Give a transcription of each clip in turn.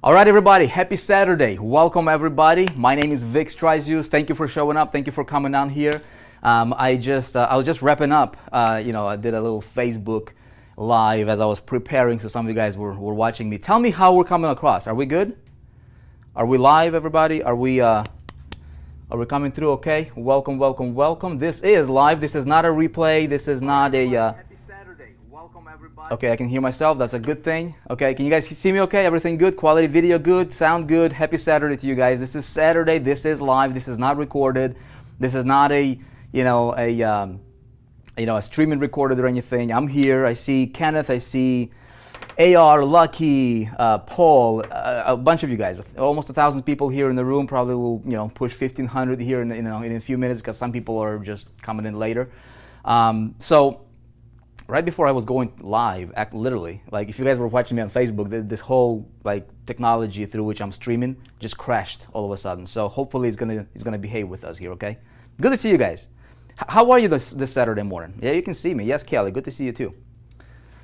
All right, everybody, happy Saturday. Welcome, everybody. My name is Vick Strizheus. Thank you for showing up. Thank you for coming down here. I was just wrapping up. I did a little Facebook live as I was preparing, so some of you guys were watching me. Tell me how we're coming across. Are we good? Are we live, everybody? Are we coming through okay? Welcome, welcome, welcome. This is live. This is not a replay. This is not a... Happy Saturday. Welcome, everybody. Okay, I can hear myself. That's a good thing. Okay, can you guys see me okay? Everything good? Quality video good? Sound good? Happy Saturday to you guys. This is Saturday. This is live. This is not recorded. This is not a streaming recorded or anything. I'm here. I see Kenneth. I see AR, Lucky, Paul, a bunch of you guys. Almost 1,000 people here in the room. Probably will push 1,500 here in a few minutes because some people are just coming in later. So right before I was going live, literally, like if you guys were watching me on Facebook, this whole technology through which I'm streaming just crashed all of a sudden. So hopefully it's gonna behave with us here. Okay. Good to see you guys. How are you this Saturday morning? Yeah, you can see me. Yes, Kelly. Good to see you too.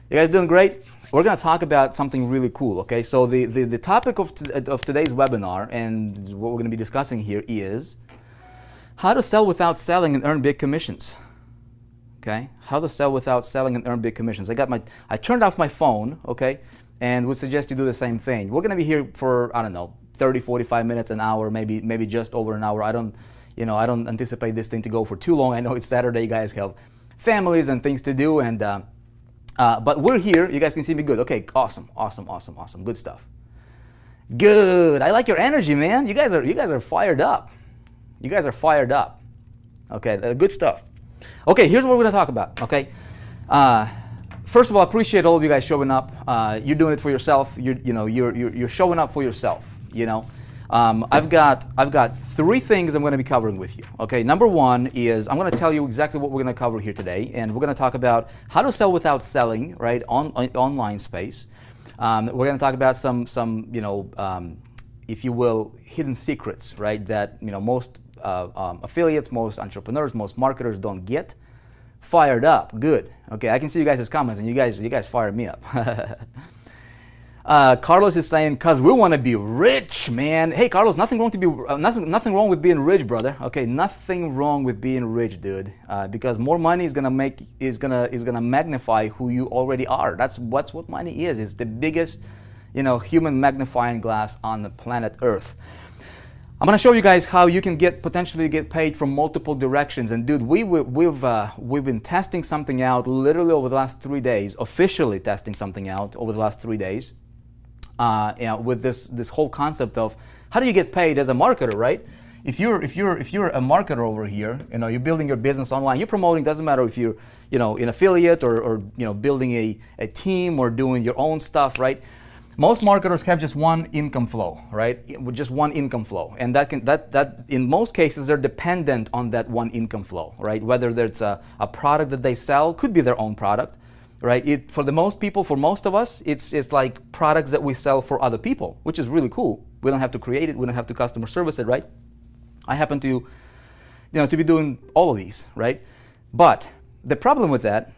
You guys doing great? We're going to talk about something really cool, okay? So the topic of today's webinar and what we're going to be discussing here is how to sell without selling and earn big commissions, okay? How to sell without selling and earn big commissions. I turned off my phone, okay? And would suggest you do the same thing. We're going to be here for, I don't know, 30, 45 minutes, an hour, maybe just over an hour. I don't anticipate this thing to go for too long. I know it's Saturday, you guys have families and things to do, and but we're here. You guys can see me good. Okay, awesome. Good stuff. Good. I like your energy, man. You guys are fired up. You guys are fired up. Okay, good stuff. Okay, here's what we're going to talk about. Okay, first of all, I appreciate all of you guys showing up. You're doing it for yourself. You're showing up for yourself. I've got three things I'm going to be covering with you. Okay, number one is I'm going to tell you exactly what we're going to cover here today, and we're going to talk about how to sell without selling, right, online space. We're going to talk about some if you will, hidden secrets, right, that most affiliates, most entrepreneurs, most marketers don't get. Fired up, good. Okay, I can see you guys' comments, and you guys fired me up. Carlos is saying, "Cause we want to be rich, man." Hey, Carlos, nothing wrong wrong with being rich, brother. Okay, nothing wrong with being rich, dude. Because more money is gonna magnify who you already are. That's what money is. It's the biggest, human magnifying glass on the planet Earth. I'm gonna show you guys how you can potentially get paid from multiple directions. And dude, we've been testing something out literally over the last 3 days. Officially testing something out over the last 3 days. With this whole concept of how do you get paid as a marketer, right? If you're a marketer over here, you're building your business online, you're promoting. Doesn't matter if you're an affiliate or building a team or doing your own stuff, right? Most marketers have just one income flow, right? With just one income flow, and that in most cases they're dependent on that one income flow, right? Whether there's a product that they sell, could be their own product. Right? For the most people, for most of us, it's like products that we sell for other people, which is really cool. We don't have to create it. We don't have to customer service it, right? I happen to, to be doing all of these, right? But the problem with that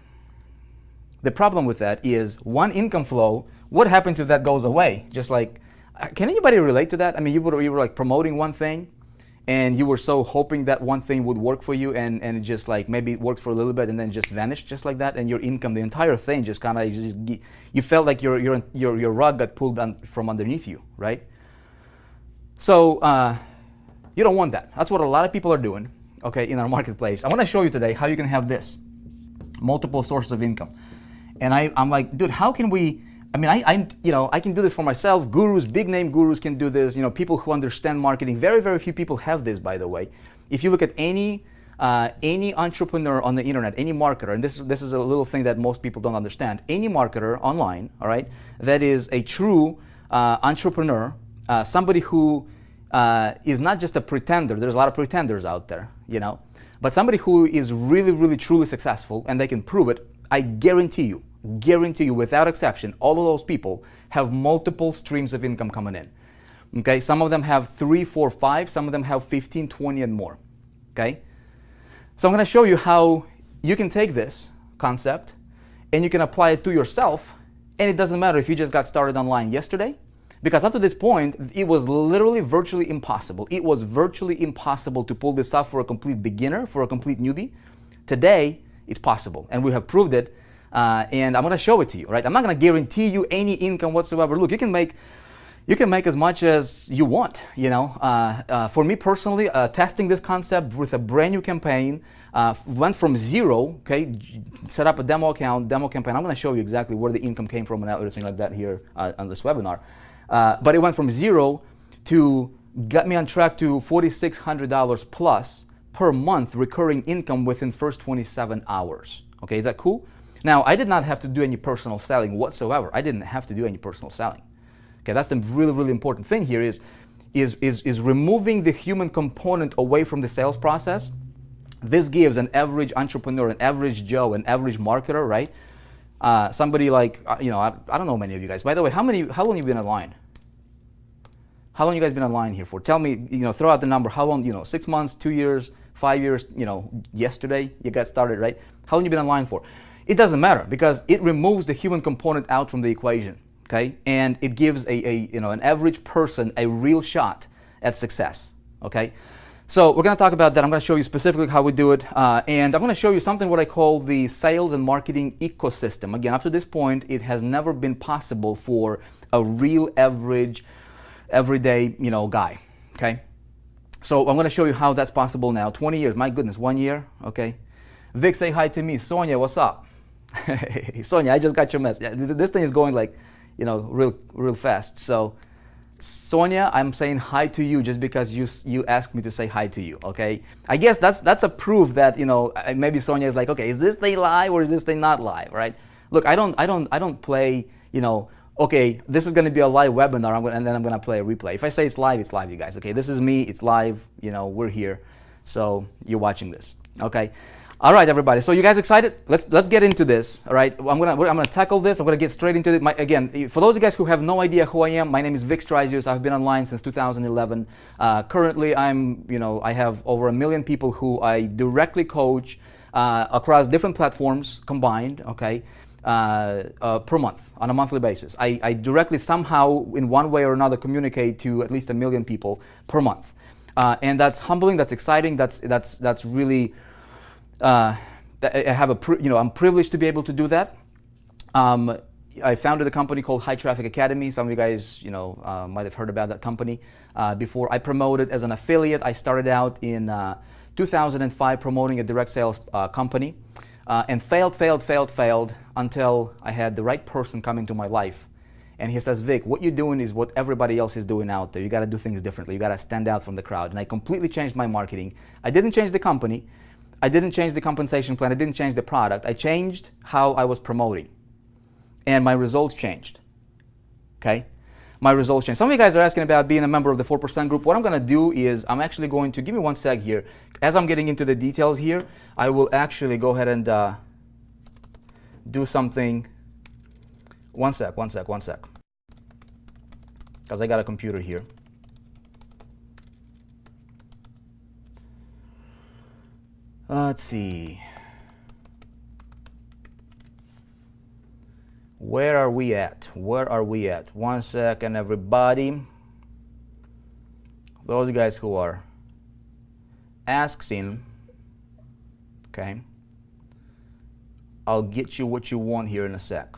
is one income flow. What happens if that goes away? Just like, can anybody relate to that? I mean, you were like promoting one thing, and you were so hoping that one thing would work for you, and it just like maybe it worked for a little bit and then just vanished just like that, and your income, the entire thing just kind of you felt like your rug got pulled from underneath you, right? So you don't want that. That's what a lot of people are doing, okay, in our marketplace. I want to show you today how you can have this multiple sources of income, and I'm like, dude, how can we? I mean, I can do this for myself. Gurus, big name gurus can do this. People who understand marketing. Very, very few people have this, by the way. If you look at any entrepreneur on the internet, any marketer, and this is a little thing that most people don't understand. Any marketer online, all right, that is a true entrepreneur, somebody who is not just a pretender. There's a lot of pretenders out there, but somebody who is really, really, truly successful, and they can prove it. I guarantee you without exception, all of those people have multiple streams of income coming in. Okay, some of them have 3, 4, 5, some of them have 15, 20 and more. Okay, so I'm going to show you how you can take this concept and you can apply it to yourself, and it doesn't matter if you just got started online yesterday. Because up to this point, it was literally virtually impossible. It was virtually impossible to pull this off for a complete beginner, for a complete newbie. Today, it's possible, and we have proved it, and I'm going to show it to you, right? I'm not going to guarantee you any income whatsoever. Look, you can make as much as you want, you know. For me personally, testing this concept with a brand new campaign, went from zero, okay, set up a demo campaign. I'm going to show you exactly where the income came from and everything like that here on this webinar. But it went from zero to get me on track to $4,600 plus per month recurring income within first 27 hours. Okay, is that cool? Now, I did not have to do any personal selling whatsoever. I didn't have to do any personal selling. Okay, that's the really, really important thing here is removing the human component away from the sales process. This gives an average entrepreneur, an average Joe, an average marketer, right? Somebody like, you know, I don't know many of you guys. By the way, how long have you been online? How long you guys been online here for? Tell me, you know, throw out the number. How long, you know, 6 months, 2 years, 5 years, you know, yesterday you got started, right? How long you been online for? It doesn't matter because it removes the human component out from the equation, okay? And it gives you know, an average person a real shot at success, okay? So we're going to talk about that. I'm going to show you specifically how we do it, and I'm going to show you something what I call the sales and marketing ecosystem. Again, up to this point, it has never been possible for a real average, everyday, you know, guy. Okay, so I'm going to show you how that's possible now. 20 years, my goodness, 1 year. Okay, Vic, say hi to me. Sonia, what's up? Hey, Sonia, I just got your message. This thing is going like, you know, real fast. So. Sonia, I'm saying hi to you just because you asked me to say hi to you, okay? I guess that's a proof that, you know, maybe Sonia is like, okay, is this thing live or is this thing not live, right? Look, I don't play, you know, okay, this is going to be a live webinar, and then I'm going to play a replay. If I say it's live, you guys, okay? This is me, it's live, you know, we're here, so you're watching this, okay? All right, everybody. So you guys excited? Let's get into this. All right. I'm gonna tackle this. I'm gonna get straight into it. Again, for those of you guys who have no idea who I am, my name is Vick Strizheus. I've been online since 2011. Currently, I have over 1 million people who I directly coach across different platforms combined. Okay. Per month on a monthly basis. I directly somehow in one way or another communicate to at least 1 million people per month, and that's humbling. That's exciting. That's really. I have I'm privileged to be able to do that. I founded a company called High Traffic Academy. Some of you guys, you know, might have heard about that company before. I promoted as an affiliate. I started out in 2005 promoting a direct sales company and failed until I had the right person come into my life. And he says, Vic, what you're doing is what everybody else is doing out there. You got to do things differently. You got to stand out from the crowd. And I completely changed my marketing. I didn't change the company. I didn't change the compensation plan. I didn't change the product. I changed how I was promoting. And my results changed. Okay? My results changed. Some of you guys are asking about being a member of the 4% group. What I'm going to do is I'm actually going to, give me one sec here. As I'm getting into the details here, I will actually go ahead and do something. One sec. Because I got a computer here. Let's see. Where are we at? 1 second, everybody. Those guys who are asking, okay, I'll get you what you want here in a sec.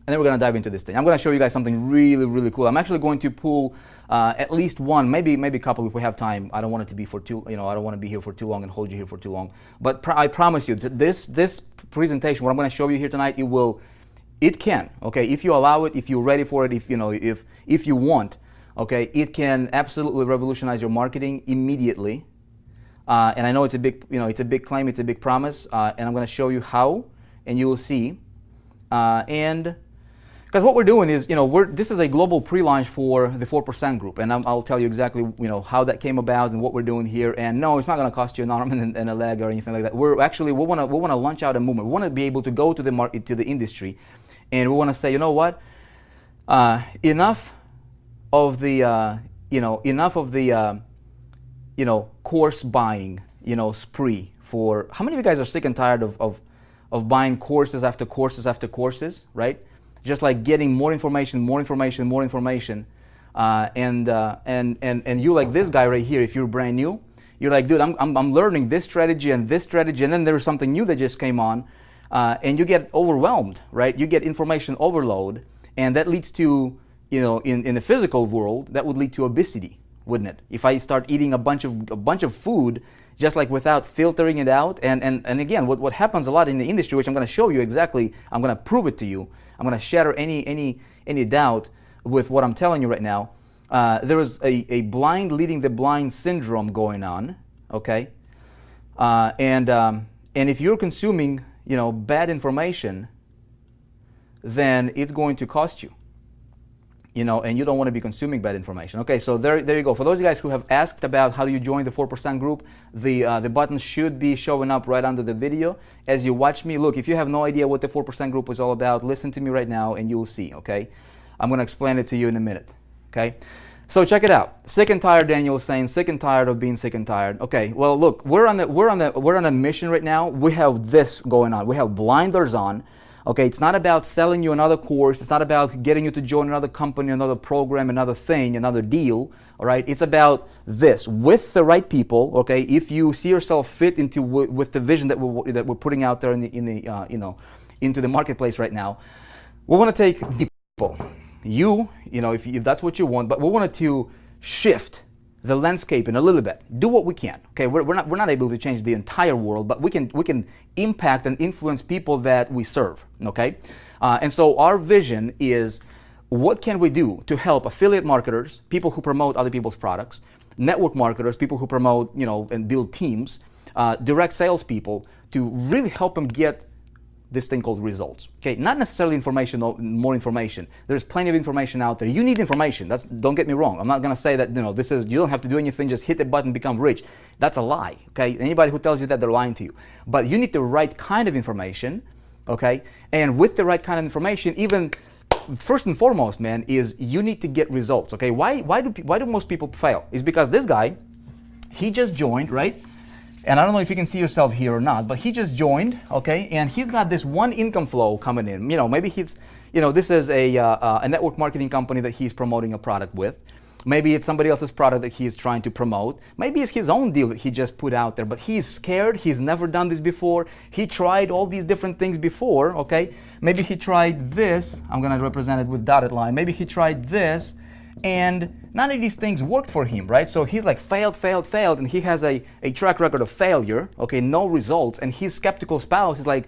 And then we're going to dive into this thing. I'm going to show you guys something really, really cool. I'm actually going to pull at least one, maybe a couple if we have time. I don't want it to be for too, I don't want to be here for too long and hold you here for too long. But I promise you, this presentation, what I'm going to show you here tonight, it can, okay, if you allow it, if you're ready for it, if you want, okay, it can absolutely revolutionize your marketing immediately. And I know it's a big, it's a big claim, it's a big promise, and I'm going to show you how, and you will see. And because what we're doing is, this is a global pre-launch for the 4% group, and I'll tell you exactly, how that came about and what we're doing here. And no, it's not going to cost you an arm and a leg or anything like that. We want to launch out a movement. We want to be able to go to the market, to the industry, and we want to say, you know what? Enough of the, course buying, spree. For how many of you guys are sick and tired of buying courses after courses after courses, right? just like getting more information, more information, more information. And you like this guy right here, if you're brand new, you're like, dude, I'm learning this strategy, and then there's something new that just came on, and you get overwhelmed, right? You get information overload, and that leads to, in the physical world, that would lead to obesity, wouldn't it? If I start eating a bunch of food, just like without filtering it out, and again, what happens a lot in the industry, which I'm going to show you exactly, I'm going to prove it to you, I'm going to shatter any doubt with what I'm telling you right now. There is a blind leading the blind syndrome going on, okay? And if you're consuming, bad information, then it's going to cost you. And you don't want to be consuming bad information. Okay, so there you go. For those guys who have asked about how do you join the 4% group, the button should be showing up right under the video. As you watch me, look, if you have no idea what the 4% group is all about, listen to me right now and you'll see, okay? I'm going to explain it to you in a minute, okay? So check it out. Sick and tired, Daniel is saying, sick and tired of being sick and tired. Okay, well, look, we're on a mission right now. We have this going on. We have blinders on. Okay, it's not about selling you another course. It's not about getting you to join another company, another program, another thing, another deal. All right, it's about this with the right people. Okay, if you see yourself fit into with the vision that we're putting out there into the marketplace right now, we want to take people. If that's what you want, but we wanted to shift the landscape in a little bit. Do what we can. Okay, we're not able to change the entire world, but we can impact and influence people that we serve. Okay, and so our vision is, what can we do to help affiliate marketers, people who promote other people's products, network marketers, people who promote and build teams, direct salespeople, to really help them get this thing called results. Okay, not necessarily information or more information. There's plenty of information out there. You need information. Don't get me wrong. I'm not gonna say that you don't have to do anything, just hit the button, become rich. That's a lie. Okay, anybody who tells you that, they're lying to you. But you need the right kind of information. Okay, and with the right kind of information, even first and foremost, man, is you need to get results. Okay, why do most people fail? Is because this guy, he just joined, right? And I don't know if you can see yourself here or not, but he just joined, okay? And he's got this one income flow coming in. Maybe this is a network marketing company that he's promoting a product with. Maybe it's somebody else's product that he's trying to promote. Maybe it's his own deal that he just put out there, but he's scared. He's never done this before. He tried all these different things before, okay? Maybe he tried this. I'm gonna represent it with dotted line. Maybe he tried this, and none of these things worked for him, right? So he's like failed, and he has a track record of failure, okay, no results, and his skeptical spouse is like,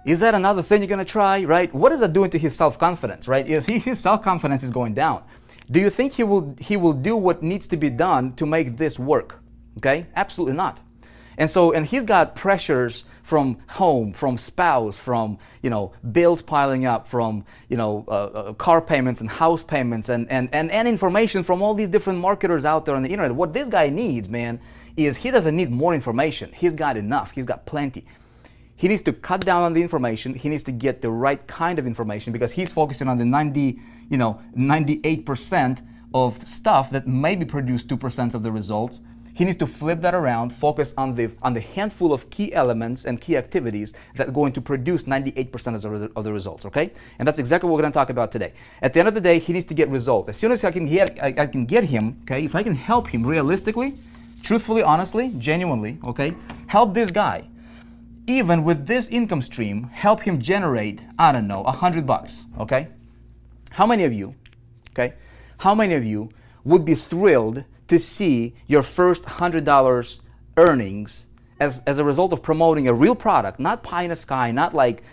is that another thing you're gonna try, right? What is that doing to his self-confidence, right? His self-confidence is going down. Do you think he will do what needs to be done to make this work? Okay, absolutely not. And he's got pressures from home, from spouse, from bills piling up, from car payments and house payments, and information from all these different marketers out there on the internet. What this guy needs, man, is he doesn't need more information. He's got enough. He's got plenty. He needs to cut down on the information. He needs to get the right kind of information, because he's focusing on the 98% of stuff that maybe produce 2% of the results. He needs to flip that around, focus on the handful of key elements and key activities that are going to produce 98% of the results, okay? And that's exactly what we're going to talk about today. At the end of the day, he needs to get results. As soon as I can get him, okay, if I can help him realistically, truthfully, honestly, genuinely, okay, help this guy, even with this income stream, help him generate, I don't know, $100, okay? How many of you would be thrilled to see your first $100 earnings as a result of promoting a real product, not pie in the sky, not like,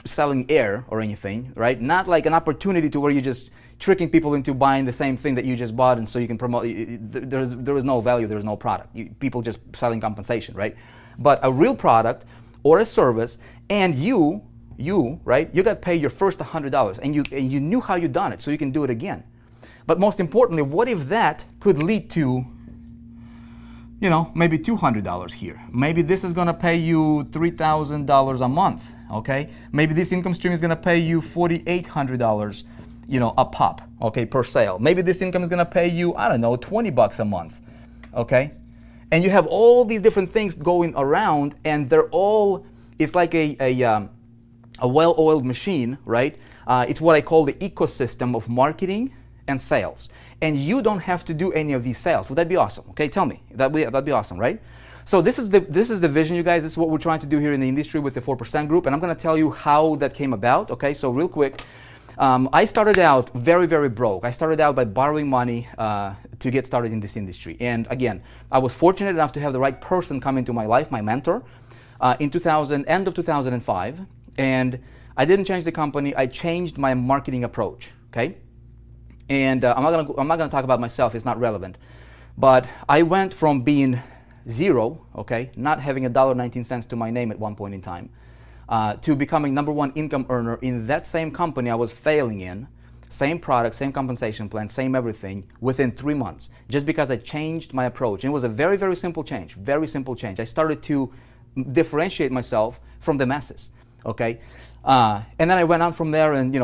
selling air or anything, right? Not like an opportunity to where you're just tricking people into buying the same thing that you just bought, and so you can promote. There is no value, there is no product. People just selling compensation, right? But a real product or a service, and you right? You got paid your first $100, and you knew how you done it, so you can do it again. But most importantly, what if that could lead to, maybe $200 here? Maybe this is going to pay you $3,000 a month, okay? Maybe this income stream is going to pay you $4,800, a pop, okay, per sale. Maybe this income is going to pay you, I don't know, $20 a month, okay? And you have all these different things going around, and they're all, it's like a a well-oiled machine, right? It's what I call the ecosystem of marketing and sales. And you don't have to do any of these sales. Would that be awesome? Okay, tell me. That'd be awesome, right? So this is the vision, you guys. This is what we're trying to do here in the industry with the 4% group, and I'm going to tell you how that came about. Okay, so real quick, I started out very, very broke. I started out by borrowing money to get started in this industry. And again, I was fortunate enough to have the right person come into my life, my mentor, in end of 2005. And I didn't change the company. I changed my marketing approach. Okay, and I'm not gonna talk about myself. It's not relevant. But I went from being zero, okay, not having $1.19 to my name at one point in time, to becoming #1 income earner in that same company I was failing in, same product, same compensation plan, same everything, within 3 months, just because I changed my approach. And it was a very, very simple change, very simple change. I started to differentiate myself from the masses, okay? And then I went on from there and,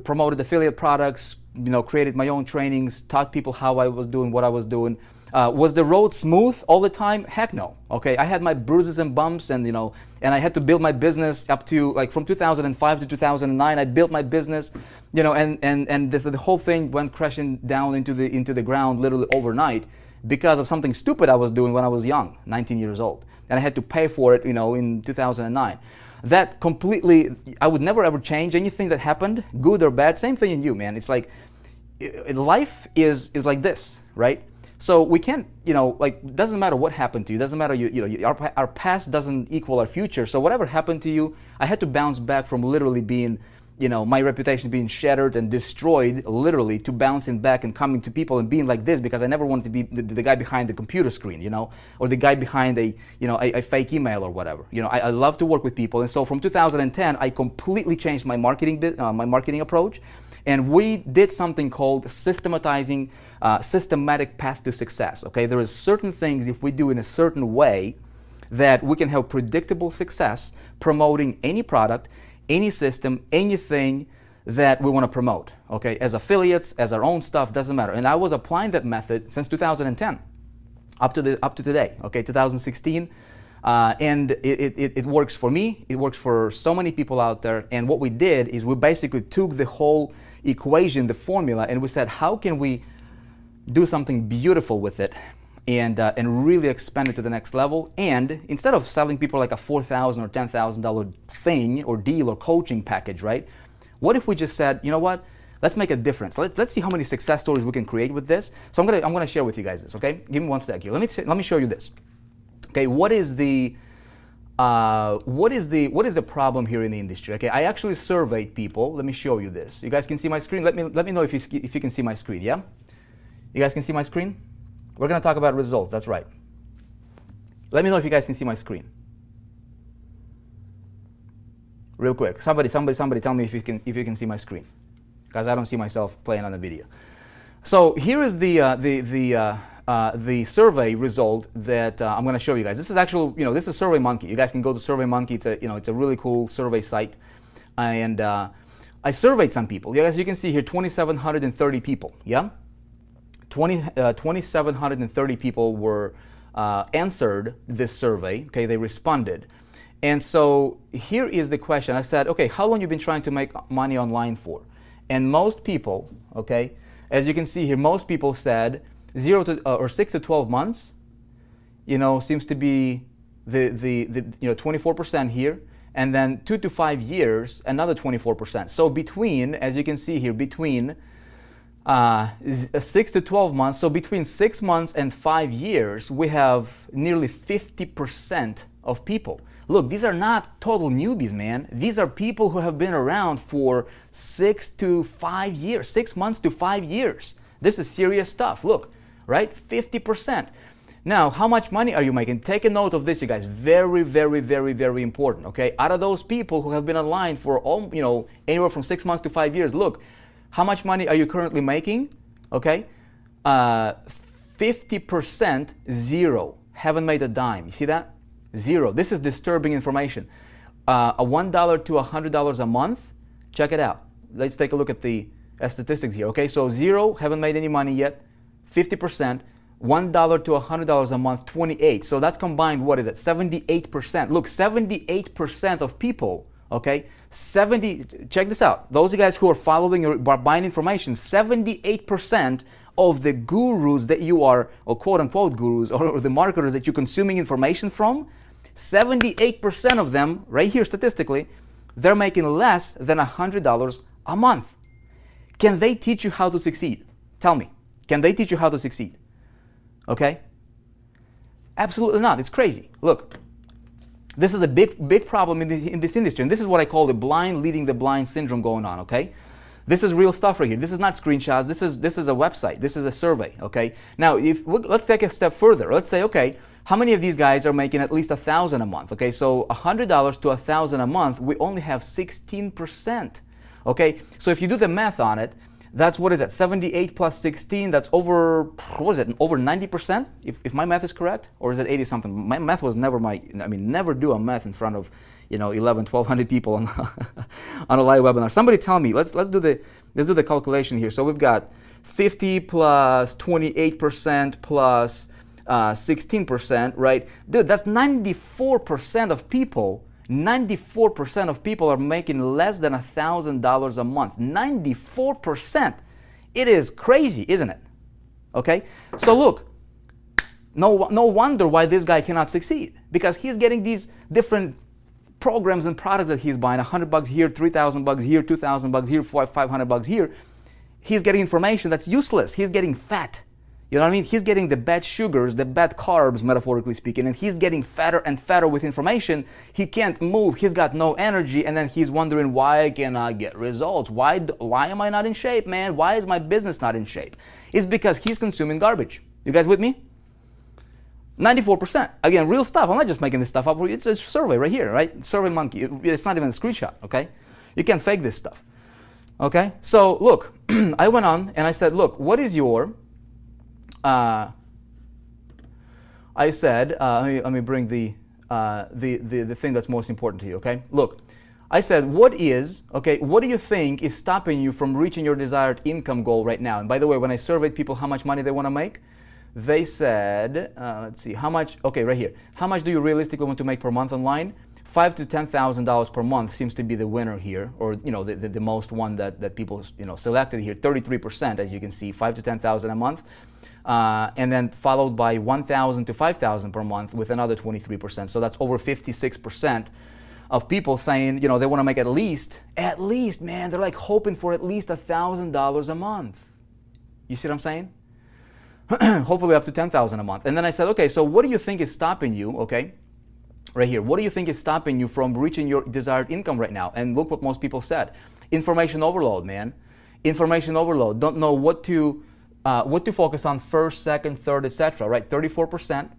promoted affiliate products, created my own trainings, taught people how I was doing what I was doing. Was the road smooth all the time? Heck no. Okay, I had my bruises and bumps, and and I had to build my business up to from 2005 to 2009. I built my business, and the whole thing went crashing down into the ground literally overnight because of something stupid I was doing when I was young, 19 years old, and I had to pay for it, in 2009. That completely, I would never ever change anything that happened, good or bad. Same thing in you, man. It's like life is like this, right? So we can't, doesn't matter what happened to you, doesn't matter, our past doesn't equal our future. So whatever happened to you, I had to bounce back from literally being, my reputation being shattered and destroyed, literally, to bouncing back and coming to people and being like this, because I never wanted to be the guy behind the computer screen, or the guy behind a fake email or whatever. I love to work with people. And so from 2010, I completely changed my marketing approach. And we did something called systematic path to success. Okay, there is certain things if we do in a certain way that we can have predictable success promoting any product, any system, anything that we want to promote. Okay, as affiliates, as our own stuff, doesn't matter. And I was applying that method since 2010 up to today. Okay, 2016. And it works for me. It works for so many people out there. And what we did is we basically took the whole equation, the formula, and we said, how can we do something beautiful with it and really expand it to the next level? And instead of selling people like a $4,000 or $10,000 thing or deal or coaching package, right? What if we just said, you know what? Let's make a difference. Let's see how many success stories we can create with this. So I'm gonna share with you guys this. Okay, give me one sec here. Let me show you this. Okay, what is the problem here in the industry? Okay, I actually surveyed people. Let me show you this. You guys can see my screen. Let me know if you can see my screen. Yeah, you guys can see my screen. We're gonna talk about results. That's right. Let me know if you guys can see my screen. Real quick, somebody, tell me if you can see my screen, because I don't see myself playing on the video. So here is the survey result that I'm going to show you guys. This is actual, this is SurveyMonkey. You guys can go to SurveyMonkey. It's a really cool survey site, and I surveyed some people. You guys, you can see here 2,730 people. Yeah, 2,730 people were answered this survey. Okay, they responded, and so here is the question. I said, okay, how long you been trying to make money online for? And most people, okay, as you can see here, most people said 6 to 12 months, seems to be the 24% here, and then 2 to 5 years, another 24%. So between, as you can see here, between 6 to 12 months, so between 6 months and 5 years, we have nearly 50% of people. Look, these are not total newbies, man. These are people who have been around for 6 to 5 years, 6 months to 5 years. This is serious stuff. Look, right? 50%. Now, how much money are you making? Take a note of this, you guys. Very, very, very, very important, okay? Out of those people who have been online for anywhere from 6 months to 5 years, look, how much money are you currently making? Okay? 50%, zero. Haven't made a dime. You see that? Zero. This is disturbing information. A $1 to $100 a month. Check it out. Let's take a look at the statistics here. Okay, so zero, haven't made any money yet. 50%. $1 to $100 a month, 28. So that's combined, what is it? 78%. Look, 78% of people Okay, check this out. Those of you guys who are following or buying information, 78% of the gurus that you are, or quote unquote gurus, or the marketers that you're consuming information from, 78% of them, right here statistically, they're making less than $100 a month. Can they teach you how to succeed? Tell me, can they teach you how to succeed? Okay? Absolutely not. It's crazy. Look, this is a big problem in this industry, and this is what I call the blind leading the blind syndrome going on, okay? This is real stuff right here. This is not screenshots. This is a website. This is a survey, okay? Now, let's take a step further. Let's say, okay, how many of these guys are making at least $1,000 a month? Okay, so $100 to $1,000 a month, we only have 16%, okay? So if you do the math on it, that's, what is that, 78 plus 16, that's over, what is it, over 90%, if my math is correct? Or is it 80 something? My math was never never do a math in front of, 1,200 people on, on a live webinar. Somebody tell me, let's do the calculation here. So we've got 50 plus 28% plus 16%, right? Dude, that's 94% of people. 94% of people are making less than $1,000 a month. 94%. It is crazy, isn't it? Okay? So look, no wonder why this guy cannot succeed, because he's getting these different programs and products that he's buying, $100 here, $3,000 here, $2,000 here, $500 here. He's getting information that's useless. He's getting fat. You know what I mean? He's getting the bad sugars, the bad carbs, metaphorically speaking, and he's getting fatter and fatter with information. He can't move. He's got no energy, and then he's wondering, why I cannot get results? Why am I not in shape, man? Why is my business not in shape? It's because he's consuming garbage. You guys with me? 94%. Again, real stuff. I'm not just making this stuff up. It's a survey right here, right? Survey monkey. It's not even a screenshot, okay? You can't fake this stuff, okay? So look, I went on and I said, look, what is your... I said, let me bring the thing that's most important to you, okay? Look, I said, what do you think is stopping you from reaching your desired income goal right now? And by the way, when I surveyed people how much money they want to make, they said, let's see, how much, okay, right here. How much do you realistically want to make per month online? $5,000 to $10,000 per month seems to be the winner here, or the most one that people selected here. 33%, as you can see, $5,000 to $10,000 a month. And then followed by $1,000 to $5,000 per month with another 23%. So that's over 56% of people saying, they want to make at least, man, they're like hoping for at least $1,000 a month. You see what I'm saying? Hopefully up to $10,000 a month. And then I said, okay, so what do you think is stopping you, okay? Right here, what do you think is stopping you from reaching your desired income right now? And look what most people said. Information overload, man. Information overload. Don't know what to focus on first, second, third, etc. Right? 34%,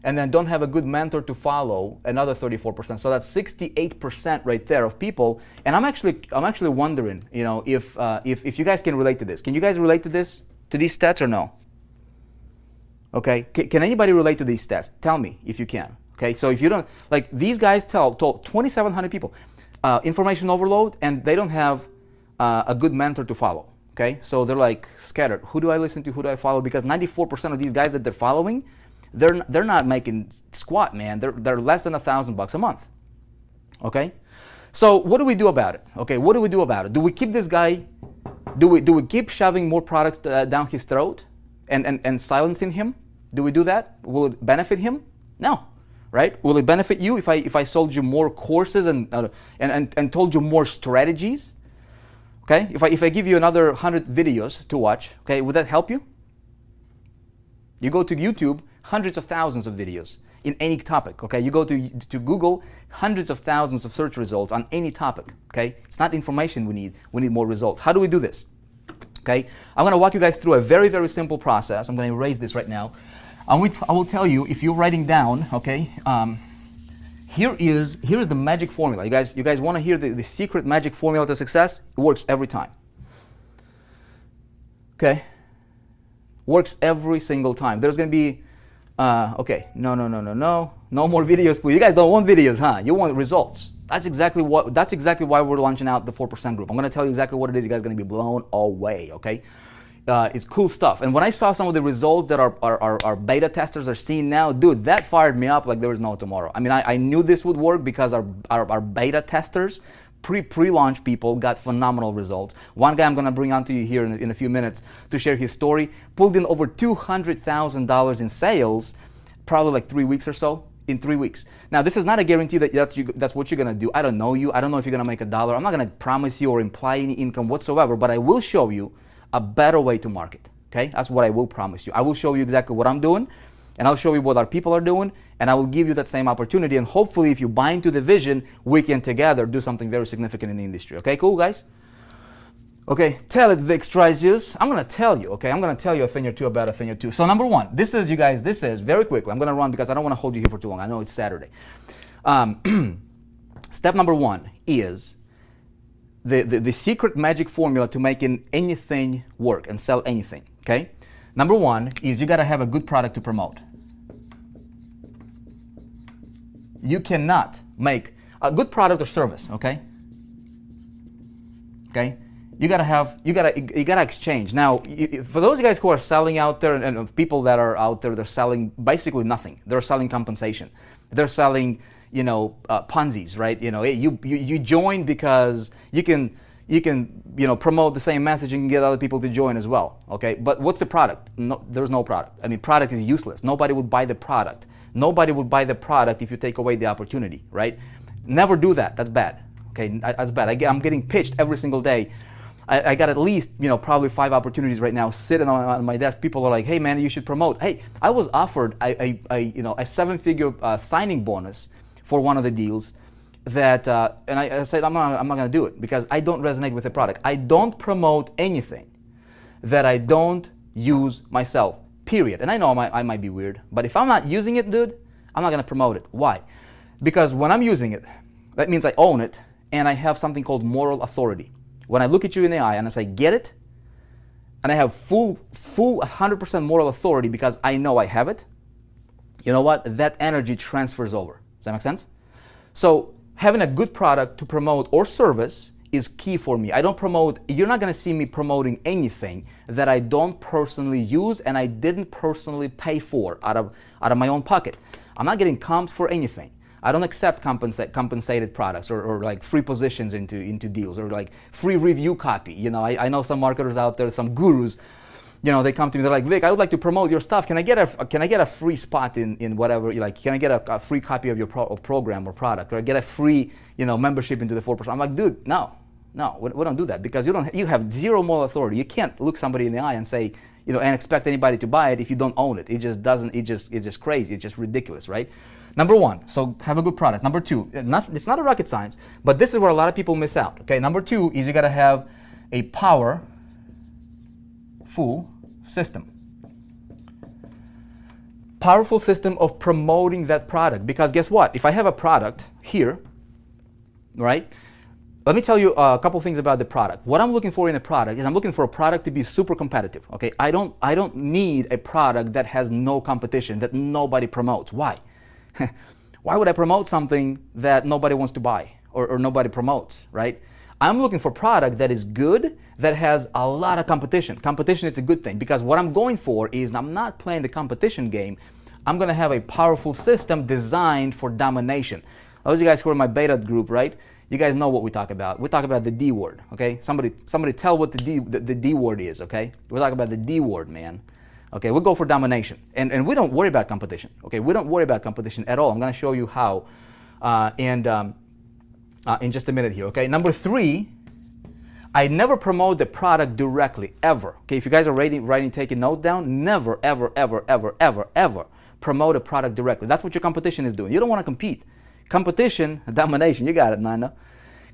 and then don't have a good mentor to follow, another 34%. So that's 68% right there of people. And I'm actually wondering, if you guys can relate to this. Can you guys relate to this, to these stats, or no? Okay. Can anybody relate to these stats? Tell me if you can. Okay. So if you don't, like these guys told 2,700 people information overload, and they don't have a good mentor to follow. Okay, so they're like scattered. Who do I listen to? Who do I follow? Because 94% of these guys that they're following, they're not making squat, man. They're less than $1,000 a month. Okay, so what do we do about it? Okay, what do we do about it? Do we keep this guy? Do we keep shoving more products down his throat and silencing him? Do we do that? Will it benefit him? No, right? Will it benefit you if I sold you more courses and told you more strategies? Okay, if I give you another 100 videos to watch, okay, would that help you? You go to YouTube, hundreds of thousands of videos in any topic, okay? You go to Google, hundreds of thousands of search results on any topic, okay? It's not information we need more results. How do we do this? Okay, I'm going to walk you guys through a very, very simple process. I'm going to erase this right now. I will tell you, if you're writing down, okay, here is the magic formula. You guys want to hear the secret magic formula to success? It works every time. Okay? Works every single time. There's going to be, okay, no more videos, please. You guys don't want videos, huh? You want results. That's exactly why we're launching out the 4% group. I'm going to tell you exactly what it is. You guys are going to be blown away, okay? It's cool stuff. And when I saw some of the results that our beta testers are seeing now, dude, that fired me up like there was no tomorrow. I mean, I knew this would work because our beta testers, pre-launch people, got phenomenal results. One guy I'm going to bring on to you here in a few minutes to share his story, pulled in over $200,000 in sales, probably like 3 weeks or so. In 3 weeks. Now, this is not a guarantee that that's what you're going to do. I don't know you. I don't know if you're going to make $1. I'm not going to promise you or imply any income whatsoever, but I will show you a better way to market. Okay? That's what I will promise you. I will show you exactly what I'm doing, and I'll show you what our people are doing, and I will give you that same opportunity. And hopefully, if you buy into the vision, we can together do something very significant in the industry. Okay, cool, guys? Okay, tell it, Vick Strizheus. I'm going to tell you, okay? I'm going to tell you a thing or two about a thing or two. So number one, this is, you guys, this is, very quickly, I'm going to run because I don't want to hold you here for too long. I know it's Saturday. Step number one is the secret magic formula to making anything work and sell anything, okay? Number one is you got to have a good product to promote. You cannot make a good product or service, okay? Okay? You gotta exchange. Now, for those guys who are selling out there, and people that are out there, they're selling basically nothing. They're selling compensation. They're selling, Ponzi's, right? You join because you can promote the same message and get other people to join as well. Okay, but what's the product? No, there's no product. I mean, product is useless. Nobody would buy the product. Nobody would buy the product if you take away the opportunity, right? Never do that. That's bad. Okay, that's bad. I'm getting pitched every single day. I got at least, probably 5 opportunities right now sitting on my desk. People are like, hey man, you should promote. Hey, I was offered a 7-figure signing bonus for one of the deals that, and I said, I'm not gonna do it because I don't resonate with the product. I don't promote anything that I don't use myself, period. And I know I might be weird, but if I'm not using it, dude, I'm not gonna promote it. Why? Because when I'm using it, that means I own it and I have something called moral authority. When I look at you in the eye and I say, get it, and I have full 100% moral authority because I know I have it, you know what? That energy transfers over. Does that make sense? So having a good product to promote or service is key for me. I don't promote, you're not going to see me promoting anything that I don't personally use and I didn't personally pay for out of my own pocket. I'm not getting comped for anything. I don't accept compensated products or like free positions into deals or like free review copy. I know some marketers out there, some gurus, they come to me, they're like, Vic, I would like to promote your stuff. Can I get a free spot in whatever, can I get a free copy of your program or product, or get a free, membership into the 4%? I'm like, dude, no, we don't do that because you have zero moral authority. You can't look somebody in the eye and say, and expect anybody to buy it if you don't own it. It's just crazy. It's just ridiculous, right? Number one, so have a good product. Number two, it's not a rocket science, but this is where a lot of people miss out. Okay, number two is you got to have a powerful system. Powerful system of promoting that product. Because guess what? If I have a product here, right? Let me tell you a couple things about the product. What I'm looking for in a product is I'm looking for a product to be super competitive. Okay, I don't need a product that has no competition, that nobody promotes. Why? Why would I promote something that nobody wants to buy or nobody promotes, right? I'm looking for a product that is good, that has a lot of competition. Competition is a good thing because what I'm going for is I'm not playing the competition game. I'm going to have a powerful system designed for domination. Those of you guys who are in my beta group, right? You guys know what we talk about. We talk about the D word, okay? Somebody tell what the D word is, okay? We talk about the D word, man. Okay, we'll go for domination. And we don't worry about competition, okay? We don't worry about competition at all. I'm going to show you how in just a minute here, okay? Number three, I never promote the product directly, ever. Okay, if you guys are writing, taking notes down, never, ever, ever, ever, ever, ever promote a product directly. That's what your competition is doing. You don't want to compete. Competition, domination, you got it, Nina.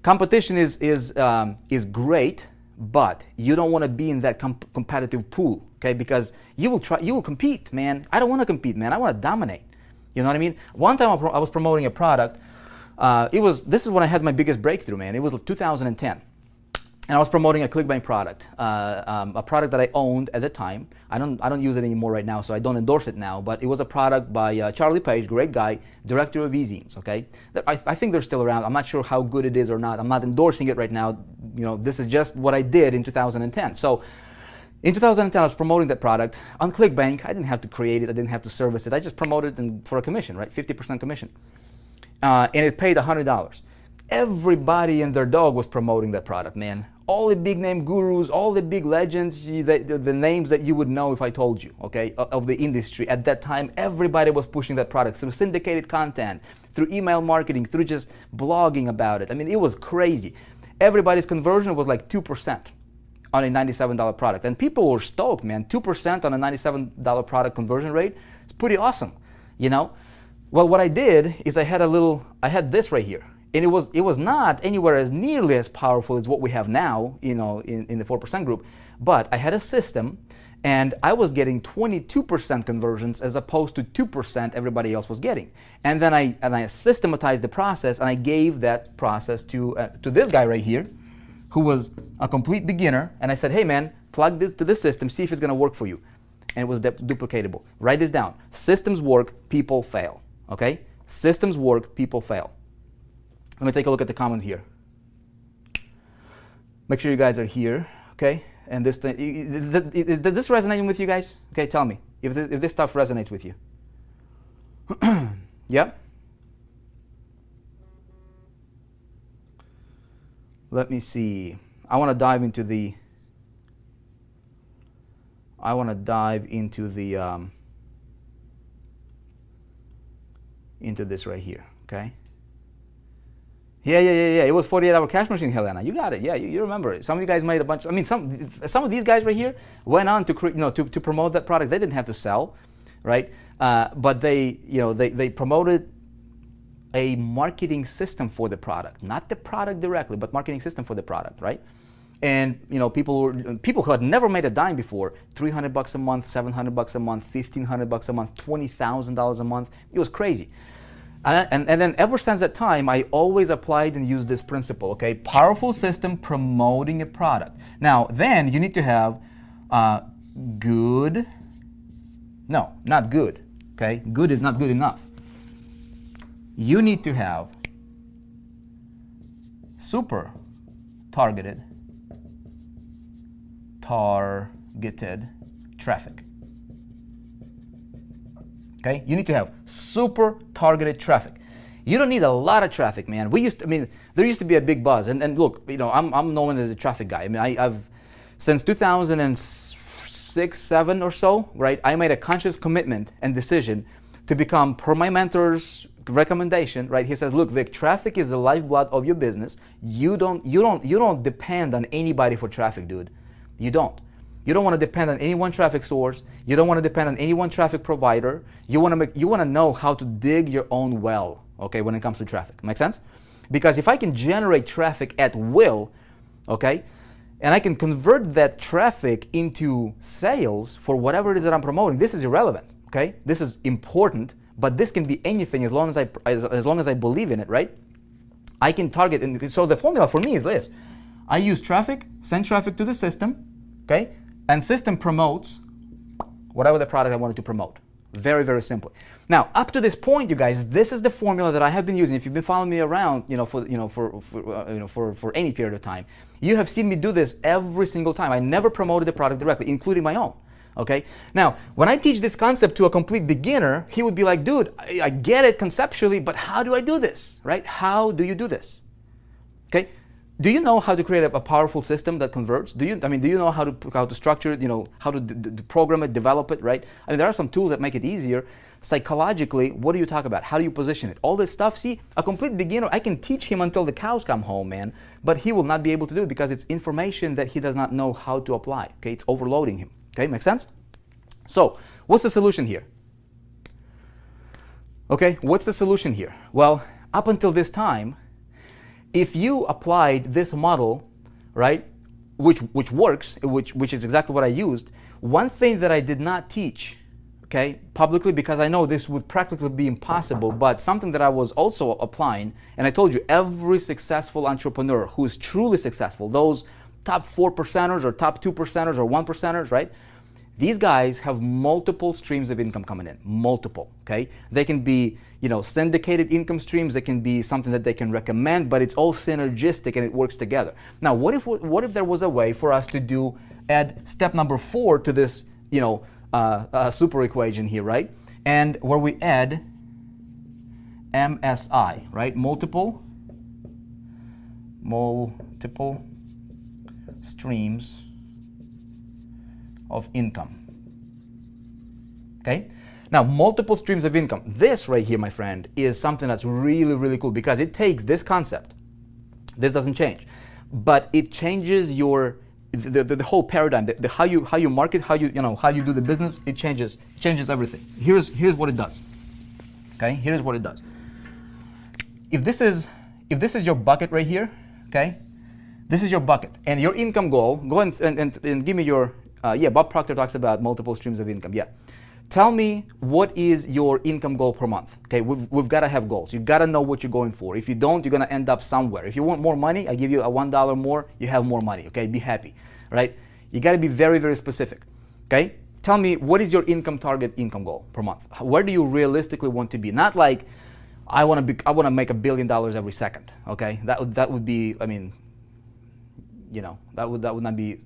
Competition is great, but you don't want to be in that competitive pool, okay? Because you will compete, man. I don't want to compete, man. I want to dominate. You know what I mean? One time I was promoting a product. This is when I had my biggest breakthrough, man. It was 2010. And I was promoting a ClickBank product, a product that I owned at the time. I don't use it anymore right now, so I don't endorse it now. But it was a product by Charlie Page, great guy, director of e-zines. Okay, I think they're still around. I'm not sure how good it is or not. I'm not endorsing it right now. This is just what I did in 2010. So, In 2010, I was promoting that product on ClickBank. I didn't have to create it. I didn't have to service it. I just promoted it for a commission, right? 50% commission. And it paid $100. Everybody and their dog was promoting that product, man. All the big name gurus, all the big legends, the names that you would know if I told you, okay, of the industry. At that time, everybody was pushing that product through syndicated content, through email marketing, through just blogging about it. I mean, it was crazy. Everybody's conversion was like 2% on a $97 product. And people were stoked, man. 2% on a $97 product conversion rate. It's pretty awesome, you know? Well, what I did is I had this right here. And it was not anywhere as nearly as powerful as what we have now, you know, in the 4% group. But I had a system, and I was getting 22% conversions as opposed to 2% everybody else was getting. And then I systematized the process, and I gave that process to this guy right here, who was a complete beginner. And I said, hey man, plug this to this system, see if it's going to work for you. And it was duplicatable. Write this down. Systems work, people fail. Okay? Systems work, people fail. Let me take a look at the comments here. Make sure you guys are here, okay? And this thing, does this resonate with you guys? Okay, tell me if this stuff resonates with you. Yep. Let me see. I want to dive into this right here, okay? Yeah. It was 48-hour cash machine, Helena. You got it. Yeah, you remember it. Some of you guys made a bunch. I mean, some of these guys right here went on to to promote that product. They didn't have to sell, right? But they promoted a marketing system for the product, not the product directly, but marketing system for the product, right? And people who had never made a dime before, $300 a month, $700 a month, $1,500 a month, $20,000 a month. It was crazy. And then ever since that time, I always applied and used this principle, okay? Powerful system promoting a product. Now, then you need to have not good, okay? Good is not good enough. You need to have super targeted traffic. Okay? You need to have super targeted traffic. You don't need a lot of traffic, man. There used to be a big buzz, and look, I'm known as a traffic guy. I mean, I've since 2006, 7 or so, right? I made a conscious commitment and decision to become, per my mentor's recommendation, right? He says, look, Vic, traffic is the lifeblood of your business. You don't depend on anybody for traffic, dude. You don't. You don't want to depend on any one traffic source. You don't want to depend on any one traffic provider. You want to know how to dig your own well, okay, when it comes to traffic. Make sense? Because if I can generate traffic at will, okay, and I can convert that traffic into sales for whatever it is that I'm promoting, this is irrelevant, okay? This is important, but this can be anything as long as I believe in it, right? I can target, and so the formula for me is this. I use traffic, send traffic to the system, okay? And system promotes whatever the product I wanted to promote. Very, very simply. Now, up to this point, you guys, this is the formula that I have been using. If you've been following me around, for any period of time, you have seen me do this every single time. I never promoted the product directly, including my own. Okay. Now, when I teach this concept to a complete beginner, he would be like, "Dude, I get it conceptually, but how do I do this? Right? How do you do this?" Okay. Do you know how to create a powerful system that converts? Do you know how to structure it, how to program it, develop it, right? I mean, there are some tools that make it easier. Psychologically, what do you talk about? How do you position it? All this stuff, see, a complete beginner, I can teach him until the cows come home, man, but he will not be able to do it because it's information that he does not know how to apply, okay? It's overloading him, okay? Make sense? So, what's the solution here? Okay, what's the solution here? Well, up until this time, if you applied this model, right, which works, which is exactly what I used, one thing that I did not teach, okay, publicly, because I know this would practically be impossible, but something that I was also applying, and I told you, every successful entrepreneur who is truly successful, those top 4%ers or top 2%ers or 1%ers, right, these guys have multiple streams of income coming in, multiple, okay? They can be, syndicated income streams. They can be something that they can recommend, but it's all synergistic and it works together. Now, what if there was a way for us to do add step number 4 to this, super equation here, right? And where we add MSI, right? Multiple streams of income. Okay? Now, multiple streams of income. This right here, my friend, is something that's really, really cool because it takes this concept. This doesn't change, but it changes the whole paradigm. How you market, how you do the business. It changes everything. Here's what it does. Okay? Here's what it does. If this is your bucket right here, okay? This is your bucket, and your income goal. Go and give me your. Bob Proctor talks about multiple streams of income. Yeah. Tell me, what is your income goal per month? Okay, we've got to have goals. You've got to know what you're going for. If you don't, you're going to end up somewhere. If you want more money, I give you a $1 more, you have more money. Okay, be happy, right? You got to be very, very specific. Okay, tell me, what is your income income goal per month? Where do you realistically want to be? Not like I want to make $1 billion every second. Okay, that would be, I mean, that would not be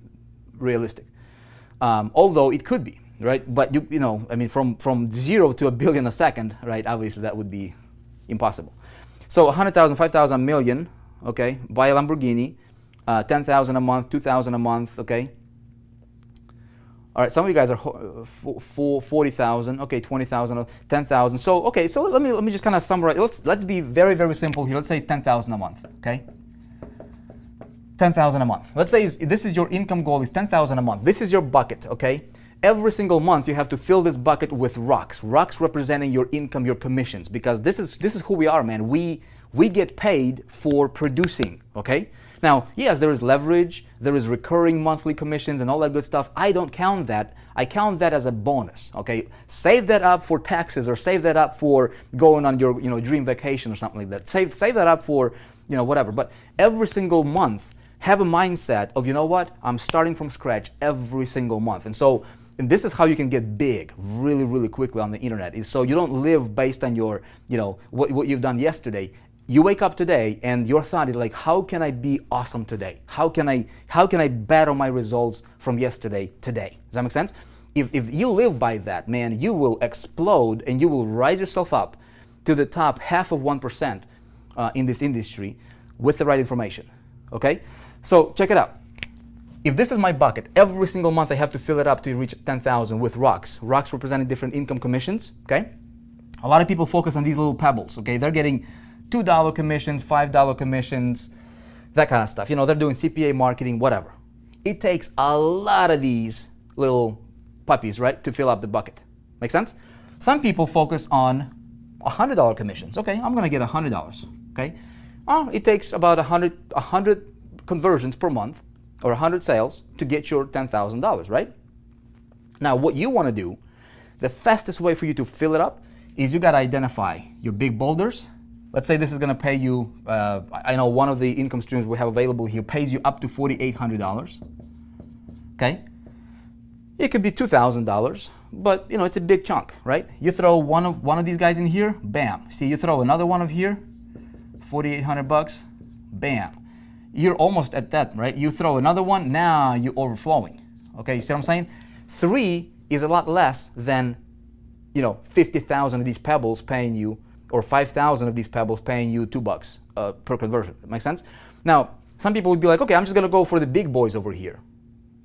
realistic. Although it could be. Right, but I mean, from 0 to $1 billion a second, right? Obviously, that would be impossible. So 100,000, 5,000, million, okay? Buy a Lamborghini, 10,000 a month, 2,000 a month, okay? All right, some of you guys are 40,000, okay, 20,000, 10,000. So okay, so let me just kind of summarize. Let's be very, very simple here. Let's say it's 10,000 a month, okay? 10,000 a month. Let's say this is your income goal is 10,000 a month. This is your bucket, okay? Every single month you have to fill this bucket with rocks representing your income, your commissions, because this is who we are, man. We get paid for producing, okay? Now, yes, there is leverage, there is recurring monthly commissions and all that good stuff. I don't count that. I count that as a bonus, okay? Save that up for taxes, or save that up for going on your dream vacation or something like that. Save that up for whatever. But every single month, have a mindset of, what? I'm starting from scratch every single month. And this is how you can get big really, really quickly on the internet, is so you don't live based on your, what you've done yesterday. You wake up today and your thought is like, how can I be awesome today? How can I better my results from yesterday today? Does that make sense? If you live by that, man, you will explode and you will rise yourself up to the top 0.5% in this industry with the right information, okay? So check it out. If this is my bucket, every single month I have to fill it up to reach 10,000 with rocks representing different income commissions, okay? A lot of people focus on these little pebbles, okay? They're getting $2 commissions, $5 commissions, that kind of stuff. They're doing CPA marketing, whatever. It takes a lot of these little puppies, right, to fill up the bucket. Make sense? Some people focus on $100 commissions. Okay, I'm gonna get $100, okay? It takes about 100 conversions per month, or 100 sales to get your $10,000, right? Now, what you want to do, the fastest way for you to fill it up is you got to identify your big boulders. Let's say this is going to pay you, I know one of the income streams we have available here pays you up to $4,800, okay? It could be $2,000, but it's a big chunk, right? You throw one of these guys in here, bam. See, you throw another one of here, $4,800, bam. You're almost at that, right? You throw another one, now you're overflowing. Okay, you see what I'm saying? 3 is a lot less than, 50,000 of these pebbles paying you, or 5,000 of these pebbles paying you $2 per conversion. Make sense? Now, some people would be like, okay, I'm just gonna go for the big boys over here.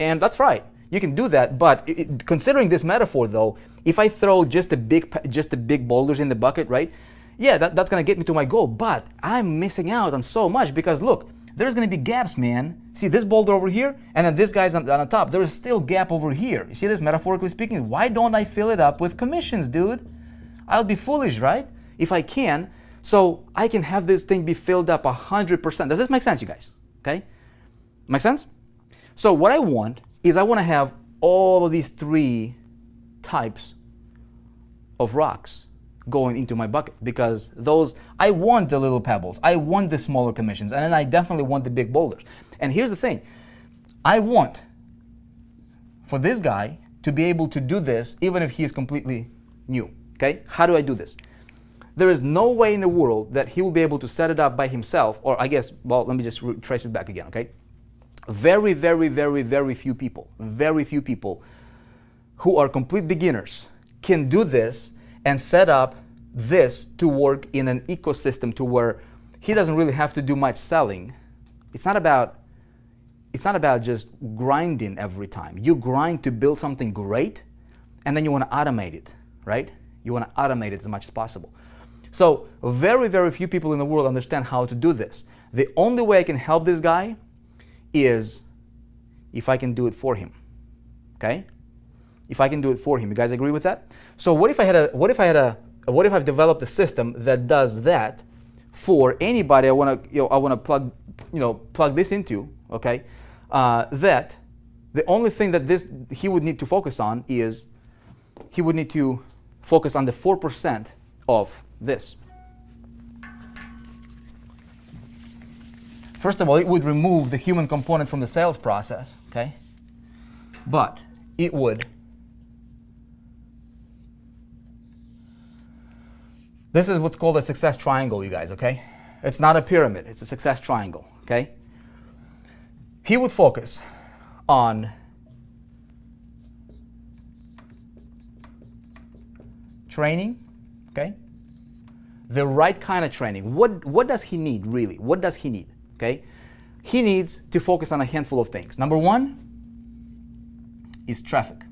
And that's right, you can do that, but considering this metaphor though, if I throw just the big boulders in the bucket, right? Yeah, that's gonna get me to my goal, but I'm missing out on so much because look, there's going to be gaps, man. See this boulder over here, and then this guy's on the top. There is still gap over here. You see this, metaphorically speaking? Why don't I fill it up with commissions, dude? I'll be foolish, right? If I can, so I can have this thing be filled up 100%. Does this make sense, you guys? Okay? Make sense? So what I want is I want to have all of these 3 types of rocks going into my bucket, because I want the little pebbles, I want the smaller commissions, and then I definitely want the big boulders. And here's the thing, I want for this guy to be able to do this even if he is completely new, okay? How do I do this? There is no way in the world that he will be able to set it up by himself, or I guess, well, let me just trace it back again, okay? Very, very, very, very few people who are complete beginners can do this and set up this to work in an ecosystem to where he doesn't really have to do much selling. It's not about just grinding every time. You grind to build something great, and then you want to automate it, right? You want to automate it as much as possible. So very, very few people in the world understand how to do this. The only way I can help this guy is if I can do it for him, okay? If I can do it for him. You guys agree with that? So what if I've developed a system that does that for anybody I want to plug this into, okay? That the only thing that he would need to focus on is he would need to focus on the 4% of this. First of all, it would remove the human component from the sales process, okay? But it would. This is what's called a success triangle, you guys, okay? It's not a pyramid, it's a success triangle, okay? He would focus on training, okay? The right kind of training. What does he need, really? What does he need, okay? He needs to focus on a handful of things. Number one is traffic.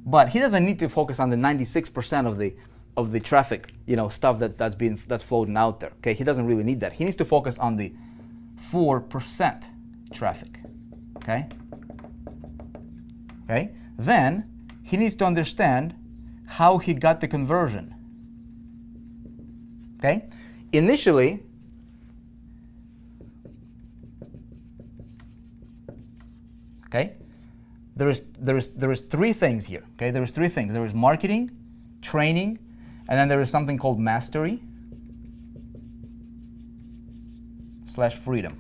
But he doesn't need to focus on the 96% of the traffic, stuff that's floating out there. Okay, he doesn't really need that. He needs to focus on the 4% traffic. Okay. Okay. Then he needs to understand how he got the conversion. Okay. Initially, okay, there is three things here. Okay, there is three things. There is marketing, training, and then there is something called mastery / freedom.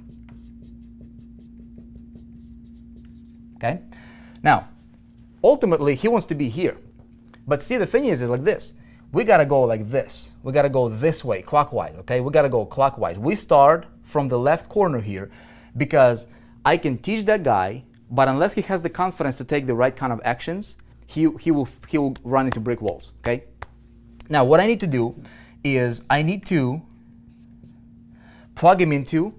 Okay? Now, ultimately, he wants to be here. But see, the thing is like this. We got to go like this. We got to go this way, clockwise, okay? We got to go clockwise. We start from the left corner here because I can teach that guy, but unless he has the confidence to take the right kind of actions, he will run into brick walls, okay? Now, what I need to do is I need to plug him into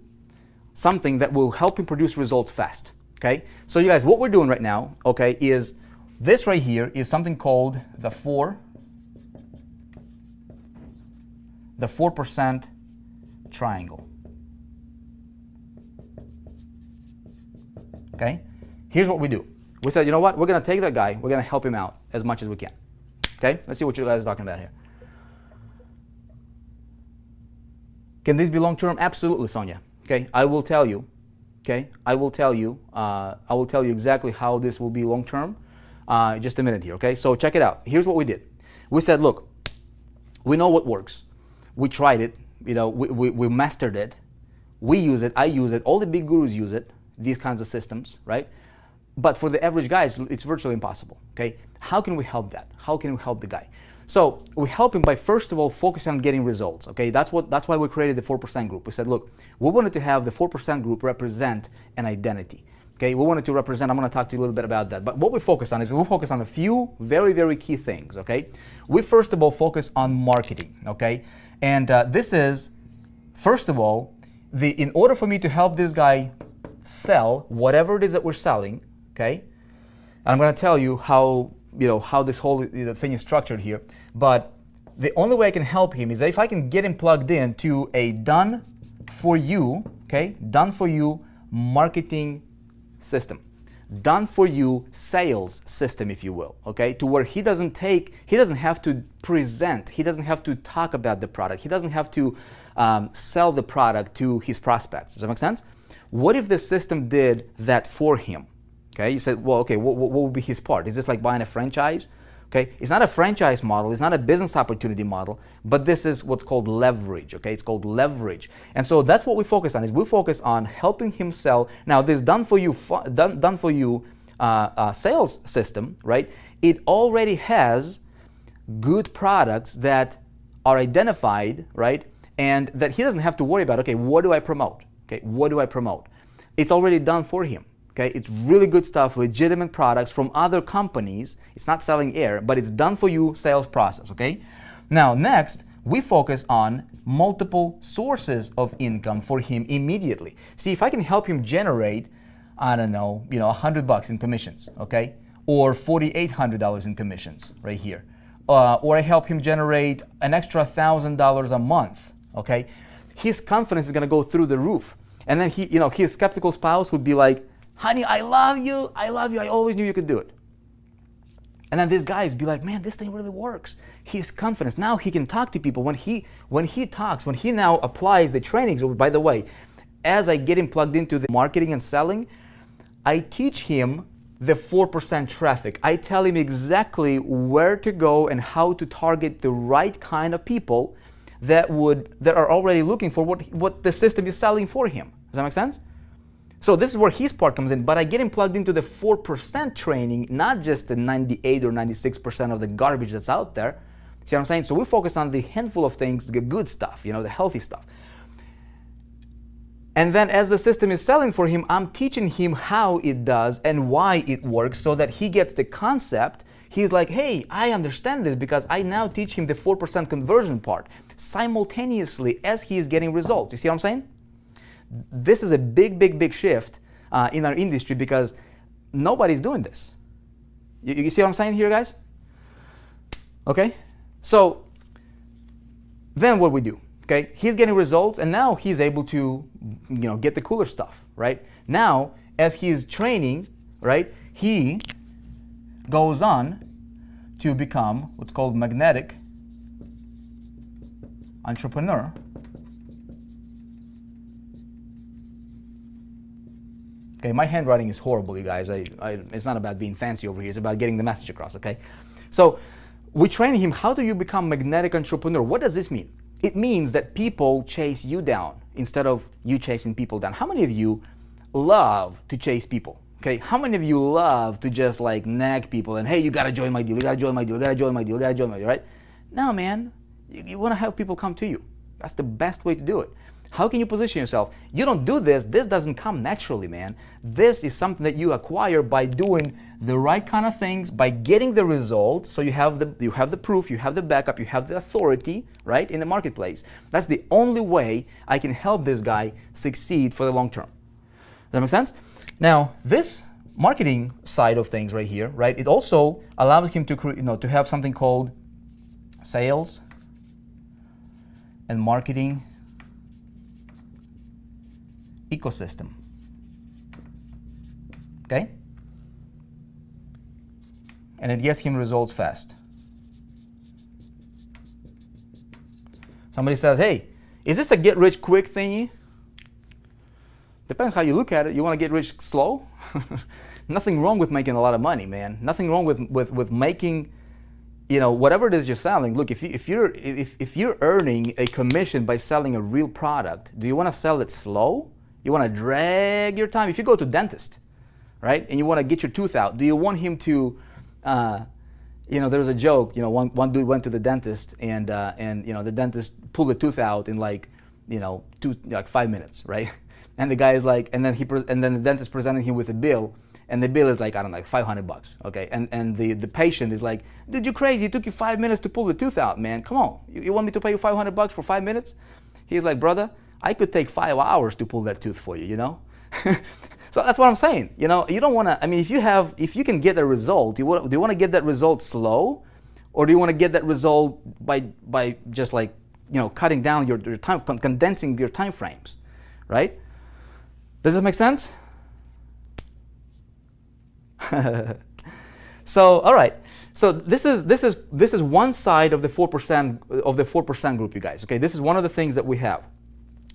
something that will help him produce results fast, okay? So you guys, what we're doing right now, okay, is this right here is something called the 4% triangle, okay? Here's what we do. We said, you know what? We're going to take that guy. We're going to help him out as much as we can, okay? Let's see what you guys are talking about here. Can this be long-term? Absolutely, Sonia. Okay, I will tell you. Okay, I will tell you exactly how this will be long-term. Just a minute here. Okay, so check it out. Here's what we did. We said, look, we know what works. We tried it. We mastered it. We use it. I use it. All the big gurus use it. These kinds of systems, right? But for the average guy, it's virtually impossible. Okay, how can we help that? How can we help the guy? So we help him by, first of all, focusing on getting results. Okay, that's why we created the 4% group. We said, look, we wanted to have the 4% group represent an identity. Okay, we wanted to represent. I'm going to talk to you a little bit about that. But what we focus on is we focus on a few very, very key things. Okay, we first of all focus on marketing. Okay, and this is, first of all, in order for me to help this guy sell whatever it is that we're selling. Okay, and I'm going to tell you how this whole thing is structured here. But the only way I can help him is that if I can get him plugged in to a done for you marketing system, done for you sales system, if you will, okay, to where he doesn't have to present, he doesn't have to talk about the product, he doesn't have to sell the product to his prospects. Does that make sense? What if the system did that for him? Okay, you said, well, okay, what would be his part? Is this like buying a franchise? Okay, it's not a franchise model, it's not a business opportunity model, but this is what's called leverage, okay? It's called leverage. And so that's what we focus on, is we focus on helping him sell. Now, this done for you sales system, right? It already has good products that are identified, right? And that he doesn't have to worry about, okay, what do I promote? Okay, what do I promote? It's already done for him. Okay, it's really good stuff, legitimate products from other companies. It's not selling air, but it's done for you sales process. Okay. Now next, we focus on multiple sources of income for him immediately. See, if I can help him generate, I don't know, $100 in commissions, okay, or $4,800 in commissions right here, or I help him generate an extra $1,000 a month, okay, his confidence is gonna go through the roof. And then his skeptical spouse would be like, honey, I love you, I always knew you could do it. And then these guys be like, man, this thing really works. His confidence, now he can talk to people. When he now applies the trainings, by the way, as I get him plugged into the marketing and selling, I teach him the 4% traffic. I tell him exactly where to go and how to target the right kind of people that are already looking for what the system is selling for him. Does that make sense? So this is where his part comes in, but I get him plugged into the 4% training, not just the 98 or 96% of the garbage that's out there. See what I'm saying? So we focus on the handful of things, the good stuff, the healthy stuff. And then as the system is selling for him, I'm teaching him how it does and why it works so that he gets the concept. He's like, hey, I understand this because I now teach him the 4% conversion part simultaneously as he is getting results. You see what I'm saying? This is a big shift in our industry because nobody's doing this. You see what I'm saying here, guys? Okay? So then what we do? Okay? He's getting results and now he's able to, get the cooler stuff, right? Now, as he is training, right, he goes on to become what's called magnetic entrepreneur. Okay, my handwriting is horrible, you guys. It's not about being fancy over here. It's about getting the message across, okay? So we train him, how do you become magnetic entrepreneur? What does this mean? It means that people chase you down instead of you chasing people down. How many of you love to chase people? Okay, how many of you love to just like nag people and, hey, you gotta join my deal, you gotta join my deal, you gotta join my deal, you gotta join my deal, right? No, man, you wanna have people come to you. That's the best way to do it. How can you position yourself? You don't do this. This doesn't come naturally, man. This is something that you acquire by doing the right kind of things, by getting the result. So you have the proof, you have the backup, you have the authority, right, in the marketplace. That's the only way I can help this guy succeed for the long term. Does that make sense? Now, this marketing side of things right here, right, it also allows him to to have something called sales and marketing ecosystem. Okay? And it gets him results fast. Somebody says, hey, is this a get rich quick thingy? Depends how you look at it. You want to get rich slow? Nothing wrong with making a lot of money, man. Nothing wrong with making, whatever it is you're selling. Look, if you're earning a commission by selling a real product, do you want to sell it slow? You want to drag your time? If you go to a dentist, right, and you want to get your tooth out, do you want him to, there's a joke, one dude went to the dentist and the dentist pulled the tooth out in like 5 minutes, right? And the guy is like, and then the dentist presented him with a bill, and the bill is like, I don't know, like $500, okay? And the patient is like, dude, you crazy? It took you 5 minutes to pull the tooth out, man. Come on, you want me to pay you $500 for 5 minutes? He's like, brother, I could take 5 hours to pull that tooth for you, So that's what I'm saying. You don't want to. I mean, if you can get a result, do you want to get that result slow, or do you want to get that result by just like cutting down your time, condensing your time frames, right? Does this make sense? So all right. So this is one side of the 4% group, you guys. Okay, this is one of the things that we have.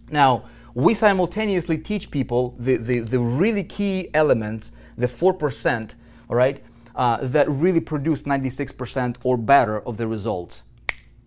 Now, we simultaneously teach people the really key elements, the 4%, all right, that really produce 96% or better of the results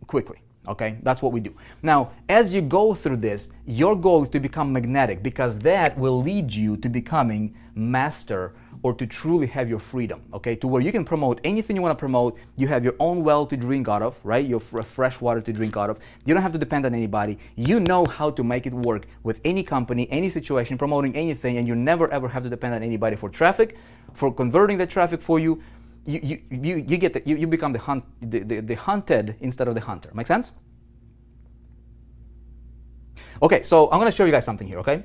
quickly, Okay, that's what we do. Now, as you go through this, your goal is to become magnetic, because that will lead you to becoming master, or to truly have your freedom, okay? To where you can promote anything you want to promote. You have your own well to drink out of, right? Your fresh water to drink out of. You don't have to depend on anybody. You know how to make it work with any company, any situation, promoting anything, and you never ever have to depend on anybody for traffic, for converting the traffic for you. You become the hunted instead of the hunter. Make sense? Okay, so I'm going to show you guys something here, okay?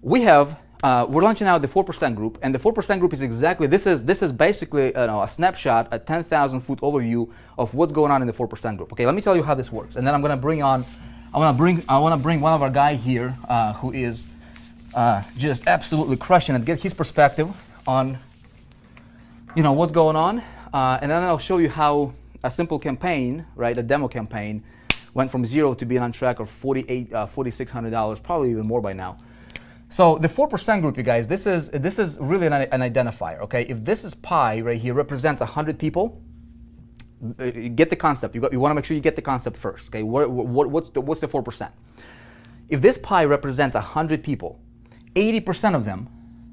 We're launching out the 4% group, and the 4% group is exactly, this is basically a snapshot, a 10,000-foot overview of what's going on in the 4% group. Okay, let me tell you how this works, and then I want to bring one of our guy here who is just absolutely crushing it, get his perspective on what's going on, and then I'll show you how a simple campaign, right, a demo campaign, went from zero to being on track of $4,600, probably even more by now. So the 4% group, you guys, this is really an identifier, okay? If this is pi right here represents 100 people, get the concept. You want to make sure you get the concept first, okay? What's the 4%? If this pi represents 100 people, 80% of them,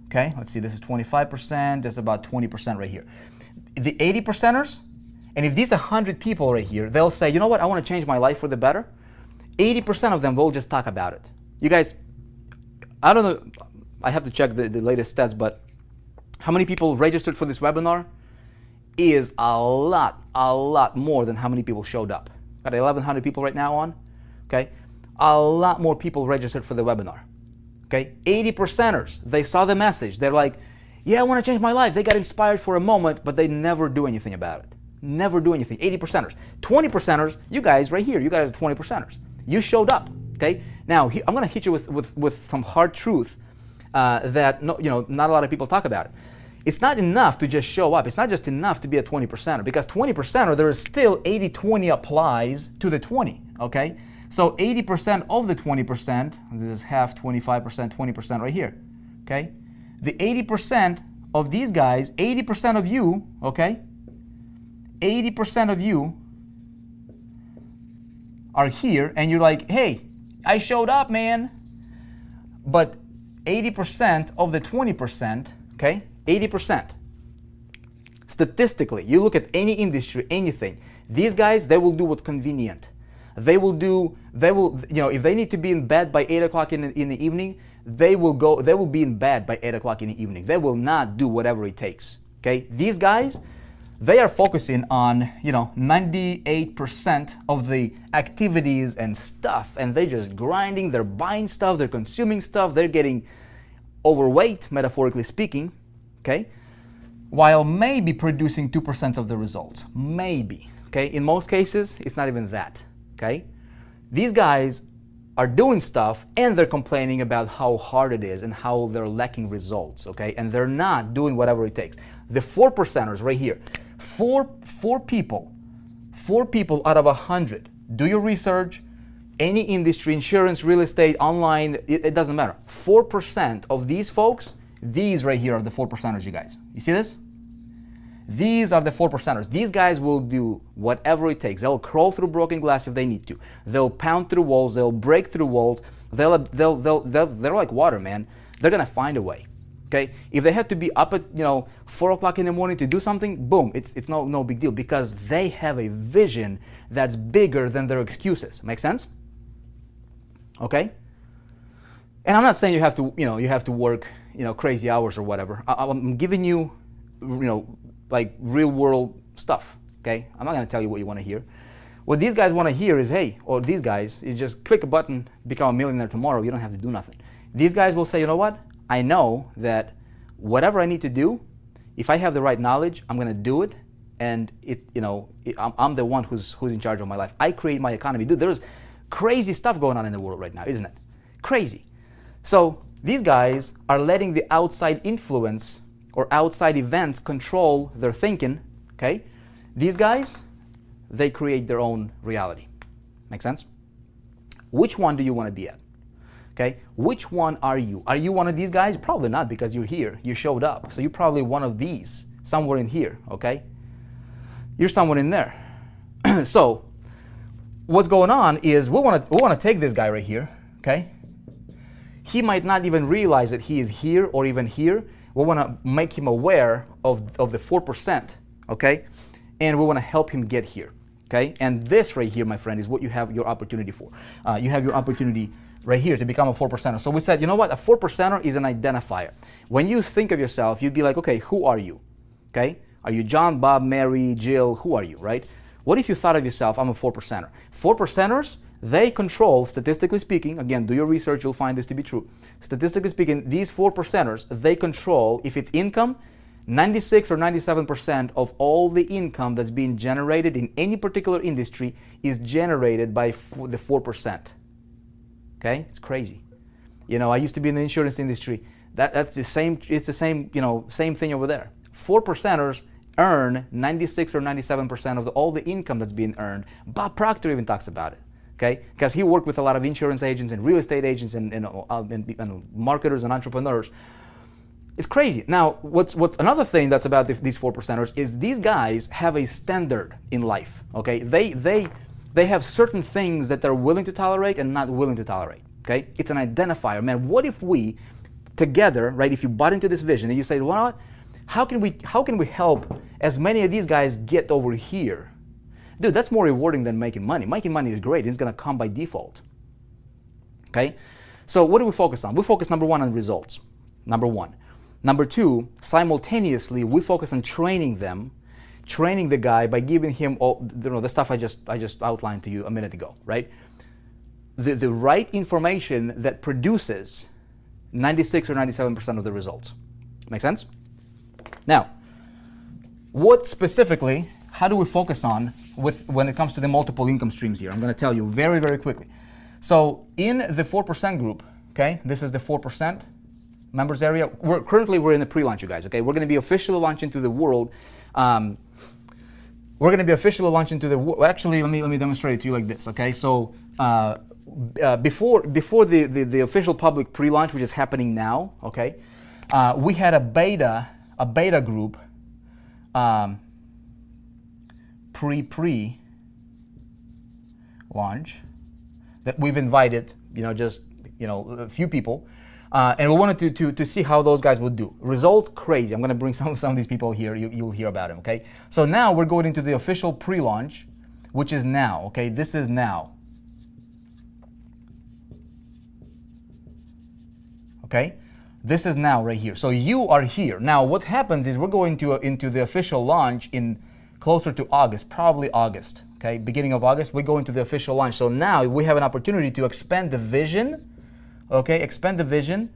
okay? Let's see, this is 25%. That's about 20% right here. The 80%ers, and if these 100 people right here, they'll say, you know what? I want to change my life for the better. 80% of them will just talk about it. You guys, I don't know, I have to check the latest stats, but how many people registered for this webinar is a lot more than how many people showed up. Got 1,100 people right now on, okay? A lot more people registered for the webinar, okay? 80%ers, they saw the message. They're like, yeah, I want to change my life. They got inspired for a moment, but they never do anything about it. Never do anything. 80%ers. 20%ers, you guys right here, you guys are 20%ers. You showed up. Okay. Now I'm going to hit you with some hard truth that not a lot of people talk about it. It's not enough to just show up. It's not just enough to be a 20%er, because 20%er, there is still 80-20 applies to the 20. Okay. So 80% of the 20%, this is half, 25%, 20% right here. Okay. The 80% of these guys, 80% of you, okay, 80% of you are here, and you're like, hey, I showed up, man. But 80% of the 20%, okay, 80%. Statistically, you look at any industry, anything, these guys, they will do what's convenient. They will, if they need to be in bed by 8 o'clock in the evening, they will be in bed by 8 o'clock in the evening. They will not do whatever it takes, okay? These guys, they are focusing on, 98% of the activities and stuff, and they're just grinding, they're buying stuff, they're consuming stuff, they're getting overweight, metaphorically speaking, okay? While maybe producing 2% of the results, maybe, okay? In most cases, it's not even that, okay? These guys are doing stuff, and they're complaining about how hard it is and how they're lacking results, okay? And they're not doing whatever it takes. The 4%ers right here, four people out of 100. Do your research, any industry, insurance, real estate, online, it doesn't matter. 4% of these folks, these right here are the 4%ers, you guys. You see this? These are the 4%ers. These guys will do whatever it takes. They'll crawl through broken glass if they need to. They'll pound through walls. They'll break through walls. They're like water, man. They're gonna find a way. Okay? If they have to be up at 4 o'clock in the morning to do something, boom, it's no big deal, because they have a vision that's bigger than their excuses. Make sense? Okay? And I'm not saying you have to work crazy hours or whatever. I'm giving you like real world stuff. Okay? I'm not going to tell you what you want to hear. What these guys want to hear is, hey, or these guys, you just click a button, become a millionaire tomorrow. You don't have to do nothing. These guys will say, you know what? I know that whatever I need to do, if I have the right knowledge, I'm going to do it, and I'm the one who's in charge of my life. I create my economy. Dude, there's crazy stuff going on in the world right now, isn't it? Crazy. So these guys are letting the outside influence or outside events control their thinking, okay? These guys, they create their own reality. Make sense? Which one do you want to be at? Okay, which one are you? Are you one of these guys? Probably not, because you're here, you showed up. So you're probably one of these, somewhere in here, okay? You're somewhere in there. So what's going on is we want to take this guy right here, okay? He might not even realize that he is here or even here. We want to make him aware of the 4%, okay? And we want to help him get here, okay? And this right here, my friend, is what you have your opportunity for. You have your opportunity right here to become a 4%er. So we said, you know what? A 4%er is an identifier. When you think of yourself, you'd be like, okay, who are you? Okay? Are you John, Bob, Mary, Jill? Who are you, right? What if you thought of yourself, I'm a 4%er? 4%ers, they control, statistically speaking, again, do your research, you'll find this to be true. Statistically speaking, these 4%ers, they control, if it's income, 96 or 97% of all the income that's being generated in any particular industry is generated by the 4%. Okay? It's crazy. You know, I used to be in the insurance industry. That's the same, it's the same, you know, same thing over there. 4%ers earn 96 or 97% of all the income that's being earned. Bob Proctor even talks about it, okay? Because he worked with a lot of insurance agents and real estate agents and marketers and entrepreneurs. It's crazy. Now, what's another thing that's about these 4%ers is these guys have a standard in life, okay? They have certain things that they're willing to tolerate and not willing to tolerate, okay? It's an identifier. Man, what if we together, right, if you bought into this vision and you say, well, what? How can we help as many of these guys get over here? Dude, that's more rewarding than making money. Making money is great. It's going to come by default. Okay? So what do we focus on? We focus, number one, on results. Number one. Number two, simultaneously, we focus on training the guy by giving him all, you know, the stuff I just outlined to you a minute ago, right? The right information that produces 96 or 97% of the results. Make sense? Now, what specifically, how do we focus on when it comes to the multiple income streams here? I'm going to tell you very, very quickly. So in the 4% group, okay, this is the 4% members area. We're in the pre-launch, you guys, okay? We're going to be officially launching to the world. We're going to be officially launching to the world. Actually, let me demonstrate it to you like this, okay? So before the official public pre-launch, which is happening now, okay, we had a beta group, pre-launch that we've invited, just a few people, and we wanted to see how those guys would do. Results crazy. I'm going to bring some of these people here. You'll hear about them. Okay. So now we're going into the official pre-launch, which is now. Okay. This is now. Okay. This is now right here. So you are here. Now what happens is we're going into the official launch in closer to August, probably August. Okay, beginning of August, we go into the official launch. So now we have an opportunity to expand the vision, okay, expand the vision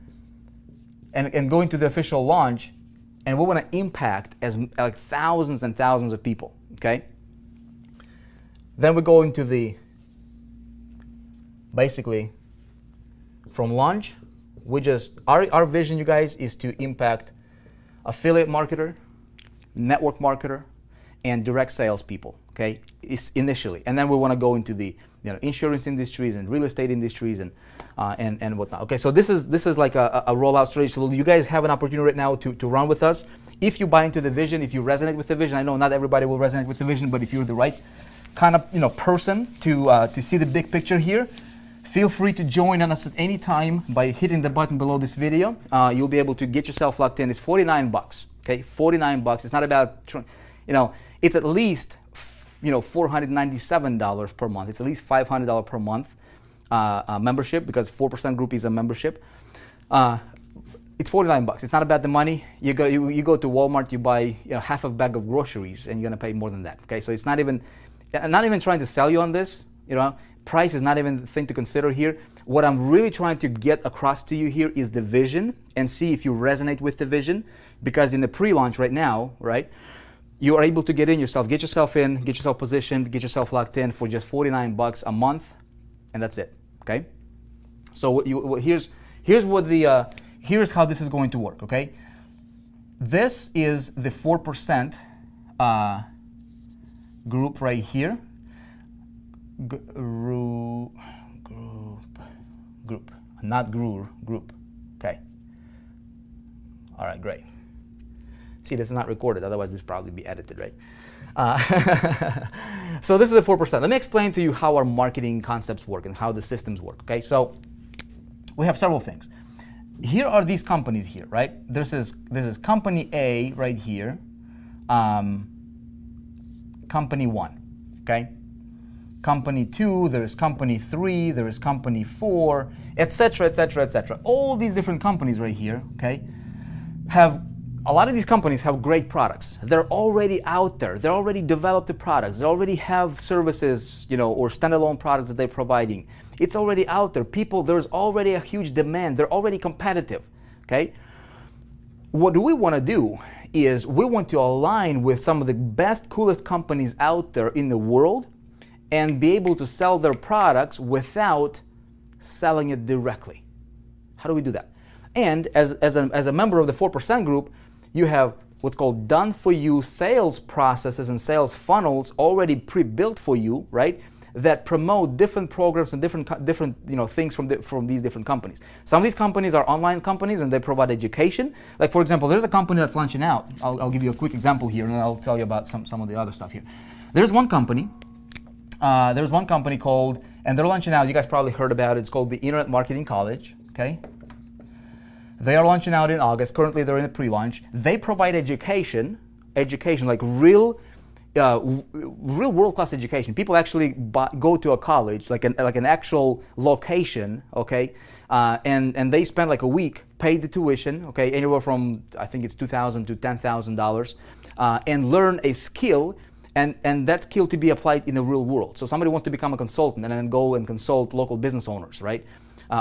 and go into the official launch, and we want to impact like thousands and thousands of people, okay? Then we go into the, basically, from launch, our vision, you guys, is to impact affiliate marketer, network marketer, and direct sales people, okay, initially. And then we want to go into the insurance industries and real estate industries and whatnot. Okay, so this is like a rollout strategy. So you guys have an opportunity right now to run with us. If you buy into the vision, if you resonate with the vision, I know not everybody will resonate with the vision, but if you're the right kind of person to see the big picture here, feel free to join us at any time by hitting the button below this video. You'll be able to get yourself locked in. It's $49, okay, $49. It's not about, it's at least, $497 per month. It's at least $500 per month membership, because 4% group is a membership. It's $49. It's not about the money. You go to Walmart, you buy half a bag of groceries, and you're gonna pay more than that. Okay, so it's not even trying to sell you on this. Price is not even the thing to consider here. What I'm really trying to get across to you here is the vision, and see if you resonate with the vision. Because in the pre-launch right now, right, you are able to get yourself positioned, get yourself locked in for just $49 a month, and that's it. Okay. So here's how this is going to work. Okay. This is the 4% group right here. Group, not group. Okay. All right, great. See, this is not recorded, otherwise this probably be edited, right? So this is a 4%. Let me explain to you how our marketing concepts work and how the systems work, okay? So we have several things. Here are these companies here, right? This is company A right here, company 1, okay? Company 2, there is company 3, there is company 4, etc., etc., etc. All these different companies right here, okay, a lot of these companies have great products. They're already out there. They already developed the products. They already have services, or standalone products that they're providing. It's already out there. There's already a huge demand. They're already competitive, okay? What we want to do is we want to align with some of the best, coolest companies out there in the world and be able to sell their products without selling it directly. How do we do that? And as a member of the 4% group, you have what's called done-for-you sales processes and sales funnels already pre-built for you, right? That promote different programs and different things from these different companies. Some of these companies are online companies and they provide education. Like, for example, there's a company that's launching out. I'll give you a quick example here, and then I'll tell you about some of the other stuff here. There's one company called, and they're launching out, you guys probably heard about it, it's called the Internet Marketing College, okay? They are launching out in August. Currently, they're in a pre-launch. They provide education like real world-class education. People actually go to a college, like an actual location, okay? And they spend like a week, pay the tuition, okay, anywhere from, I think it's $2,000 to $10,000, and learn a skill, and that skill to be applied in the real world. So somebody wants to become a consultant and then go and consult local business owners, right?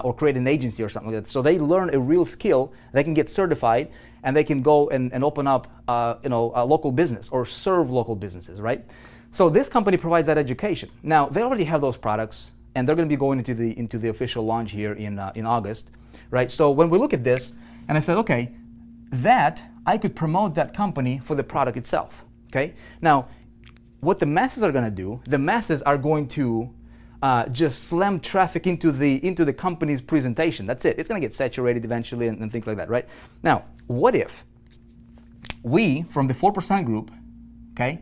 Or create an agency or something like that. So they learn a real skill, they can get certified, and they can go and open up a local business or serve local businesses, right? So this company provides that education. Now, they already have those products, and they're going to be going into the official launch here in August, right? So when we look at this, and I said, okay, that I could promote that company for the product itself, okay? Now, what the masses are going to do, the masses are going to just slam traffic into the company's presentation. That's it. It's going to get saturated eventually and things like that, right? Now, what if we, from the 4% group, okay,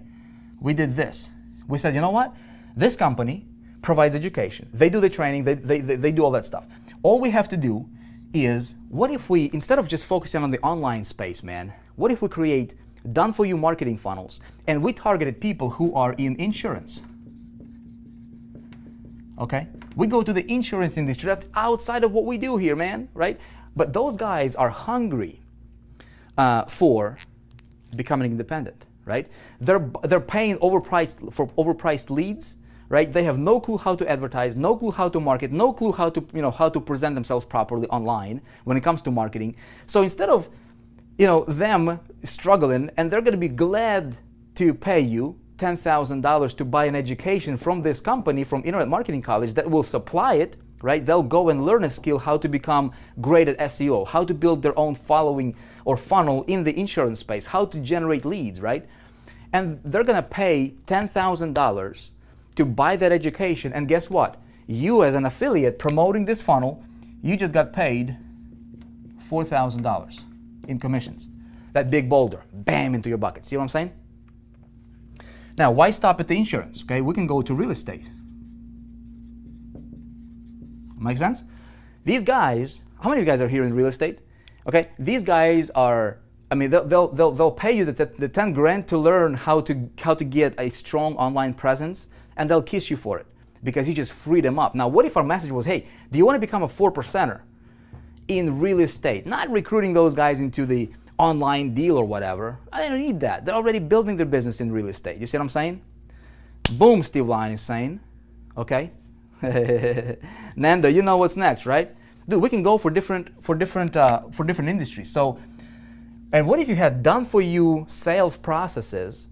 we did this. We said, you know what? This company provides education. They do the training. They do all that stuff. All we have to do is, what if we, instead of just focusing on the online space, man, what if we create done-for-you marketing funnels, and we targeted people who are in insurance? Okay, we go to the insurance industry. That's outside of what we do here, man, right? But those guys are hungry for becoming independent, right? They're paying overpriced leads, right? They have no clue how to advertise, no clue how to market, no clue how to present themselves properly online when it comes to marketing. So instead of them struggling, and they're going to be glad to pay you $10,000 to buy an education from this company, from Internet Marketing College, that will supply it, right? They'll go and learn a skill, how to become great at SEO, how to build their own following or funnel in the insurance space, how to generate leads, right? And they're going to pay $10,000 to buy that education. And guess what? You, as an affiliate promoting this funnel, you just got paid $4,000 in commissions. That big boulder, bam, into your bucket. See what I'm saying? Now, why stop at the insurance? Okay, we can go to real estate. Make sense? These guys, how many of you guys are here in real estate? Okay, these guys are, they'll pay you the 10 grand to learn how to get a strong online presence, and they'll kiss you for it because you just freed them up. Now, what if our message was, hey, do you want to become a 4%er in real estate? Not recruiting those guys into the online deal or whatever. I don't need that. They're already building their business in real estate. You see what I'm saying? Boom, Steve Lyon is saying. Okay. Nando, you know what's next, right? Dude, we can go for different industries. So, and what if you had done for you sales processes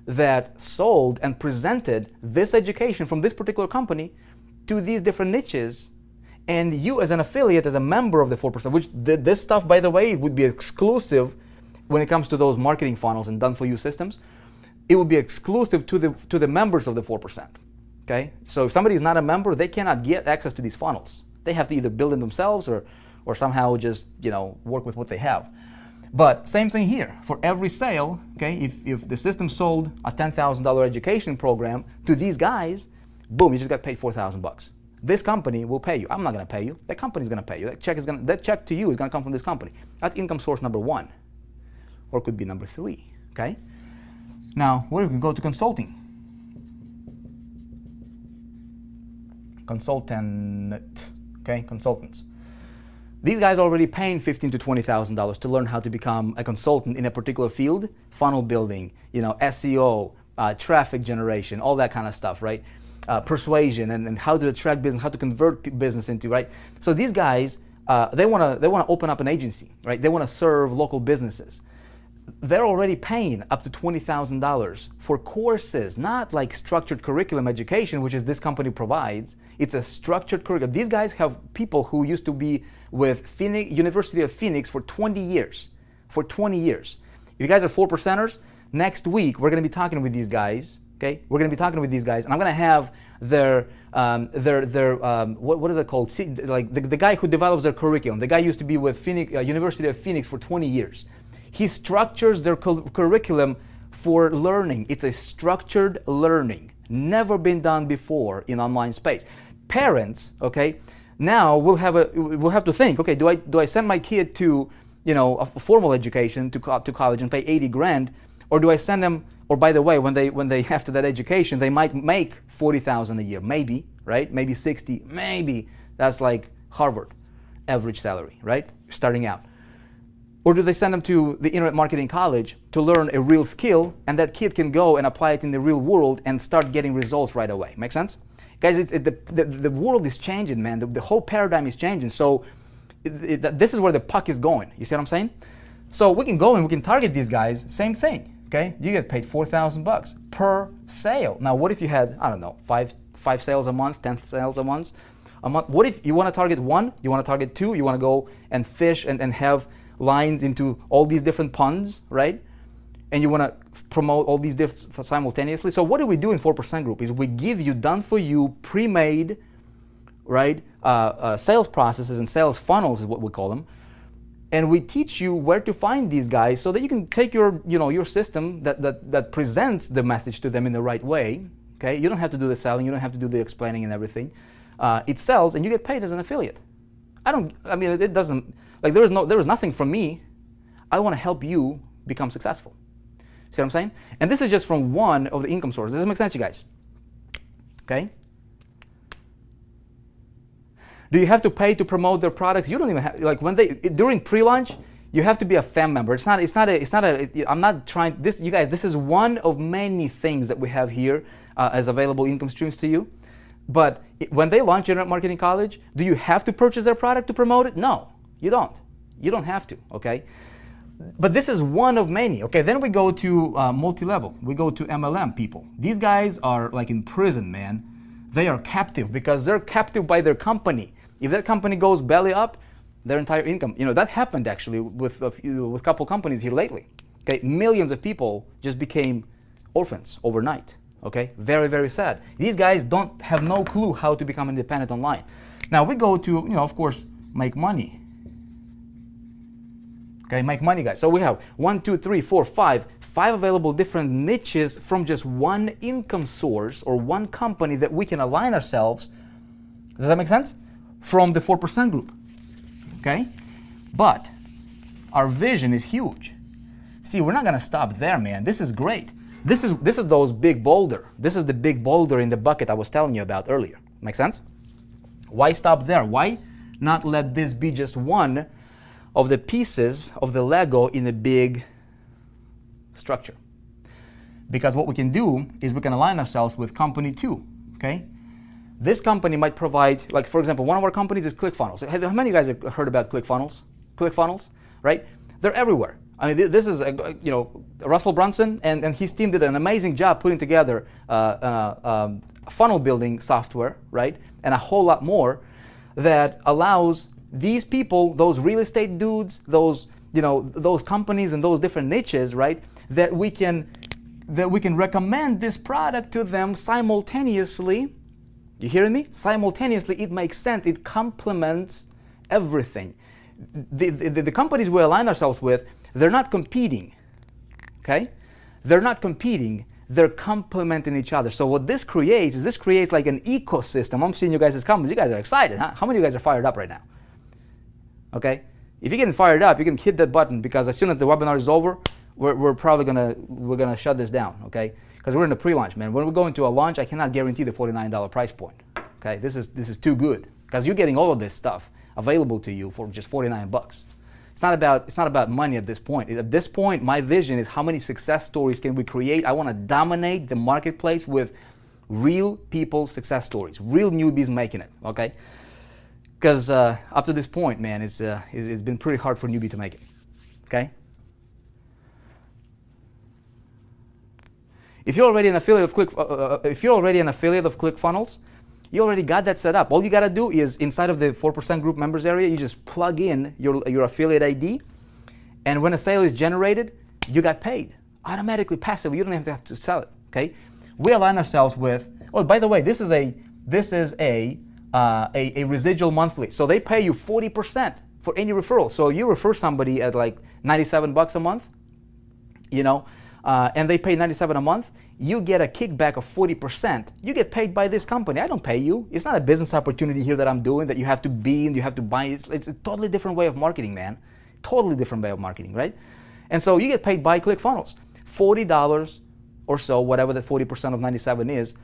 that sold and presented this education from this particular company to these different niches? And you, as an affiliate, as a member of the 4%, which this stuff, by the way, would be exclusive when it comes to those marketing funnels and done-for-you systems. It would be exclusive to the members of the 4%. Okay, so if somebody is not a member, they cannot get access to these funnels. They have to either build them themselves or somehow just work with what they have. But same thing here. For every sale, okay, if the system sold a $10,000 education program to these guys, boom, you just got paid $4,000. This company will pay you. I'm not going to pay you. That company's going to pay you. That check to you is going to come from this company. That's income source number 1, or it could be number 3. Okay. Now, where we can go to consulting. Consultant. Okay, consultants. These guys are already paying $15,000 to $20,000 to learn how to become a consultant in a particular field, funnel building, SEO, traffic generation, all that kind of stuff, right? Persuasion and how to attract business, how to convert business into, right? So these guys, they want to open up an agency, right? They want to serve local businesses. They're already paying up to $20,000 for courses, not like structured curriculum education, which is this company provides. It's a structured curriculum. These guys have people who used to be with University of Phoenix for 20 years. For 20 years. If you guys are 4%ers, next week we're going to be talking with these guys. Okay, we're going to be talking with these guys, and I'm going to have their what is it called? Like the guy who develops their curriculum. The guy used to be with University of Phoenix for 20 years. He structures their curriculum for learning. It's a structured learning, never been done before in online space. Parents, okay, now we'll have to think. Okay, do I send my kid to a formal education to college and pay 80 grand, or do I send them? Or by the way, when they after that education, they might make 40,000 a year, maybe, right? Maybe 60, maybe. That's like Harvard average salary, right? Starting out. Or do they send them to the internet marketing college to learn a real skill, and that kid can go and apply it in the real world and start getting results right away? Make sense? Guys, the world is changing, man. The whole paradigm is changing. So this is where the puck is going. You see what I'm saying? So we can go and we can target these guys. Same thing. Okay, you get paid $4,000 per sale. Now, what if you had, I don't know, five sales a month, 10 sales a month? What if you want to target 1? You want to target 2? You want to go and fish and have lines into all these different ponds, right? And you want to promote all these different simultaneously. So what do we do in 4% Group? Is we give you done-for-you, pre-made, right, sales processes and sales funnels is what we call them. And we teach you where to find these guys so that you can take your system that presents the message to them in the right way. Okay, you don't have to do the selling, you don't have to do the explaining and everything. It sells, and you get paid as an affiliate. It doesn't, like there was nothing from me. I want to help you become successful. See what I'm saying? And this is just from one of the income sources. Does this make sense, you guys? Okay. Do you have to pay to promote their products? You don't even have, like during pre-launch, you have to be a FAM member. I'm not trying, you guys, this is one of many things that we have here as available income streams to you. But when they launch Internet Marketing College, do you have to purchase their product to promote it? No, you don't. You don't have to, okay? But this is one of many, okay? Then we go to multi-level. We go to MLM people. These guys are like in prison, man. They are captive because they're captive by their company. If that company goes belly up, their entire income, that happened actually with a couple companies here lately. Okay, millions of people just became orphans overnight. Okay, very, very sad. These guys don't have no clue how to become independent online. Now we go to, of course, make money. Okay, make money, guys. So we have 1, 2, 3, 4, 5 available different niches from just one income source or one company that we can align ourselves. Does that make sense? From the 4% Group. Okay? But our vision is huge. See, we're not going to stop there, man. This is great. This is those big boulder. This is the big boulder in the bucket I was telling you about earlier. Make sense? Why stop there? Why not let this be just one of the pieces of the Lego in a big structure? Because what we can do is we can align ourselves with company 2, okay? This company might provide, like for example, one of our companies is ClickFunnels. How many of you guys have heard about ClickFunnels? ClickFunnels, right? They're everywhere. I mean, this is, Russell Brunson and his team did an amazing job putting together funnel building software, right? And a whole lot more that allows these people, those real estate dudes, those companies and those different niches, right? That we can recommend this product to them simultaneously. You hearing me? Simultaneously, it makes sense. It complements everything. the companies we align ourselves with, they're not competing, okay? They're not competing, they're complementing each other. So what this creates is like an ecosystem. I'm seeing you guys' comments. You guys are excited, huh? How many of you guys are fired up right now? Okay? If you're getting fired up, you can hit that button, because as soon as the webinar is over, we're probably gonna shut this down, okay? Because we're in the pre-launch, man. When we go into a launch, I cannot guarantee the $49 price point. Okay, this is too good, because you're getting all of this stuff available to you for just 49 bucks. It's not about money at this point. At this point, my vision is how many success stories can we create. I want to dominate the marketplace with real people's success stories, real newbies making it. Okay, because up to this point, man, it's been pretty hard for a newbie to make it. Okay. If you're already an affiliate of ClickFunnels, you already got that set up. All you got to do is, inside of the 4% group members area, you just plug in your affiliate ID, and when a sale is generated, you got paid automatically, passively. You don't even have to sell it. Okay? We align ourselves with. Oh, by the way, this is a residual monthly, so they pay you 40% for any referral. So you refer somebody at like 97 bucks a month, you know. And they pay 97 a month, you get a kickback of 40%. You get paid by this company. I don't pay you. It's not a business opportunity here that I'm doing that you have to be and you have to buy. It's a totally different way of marketing, man. Totally different way of marketing, right? And so you get paid by ClickFunnels. $40 or so, whatever the 40% of 97 is,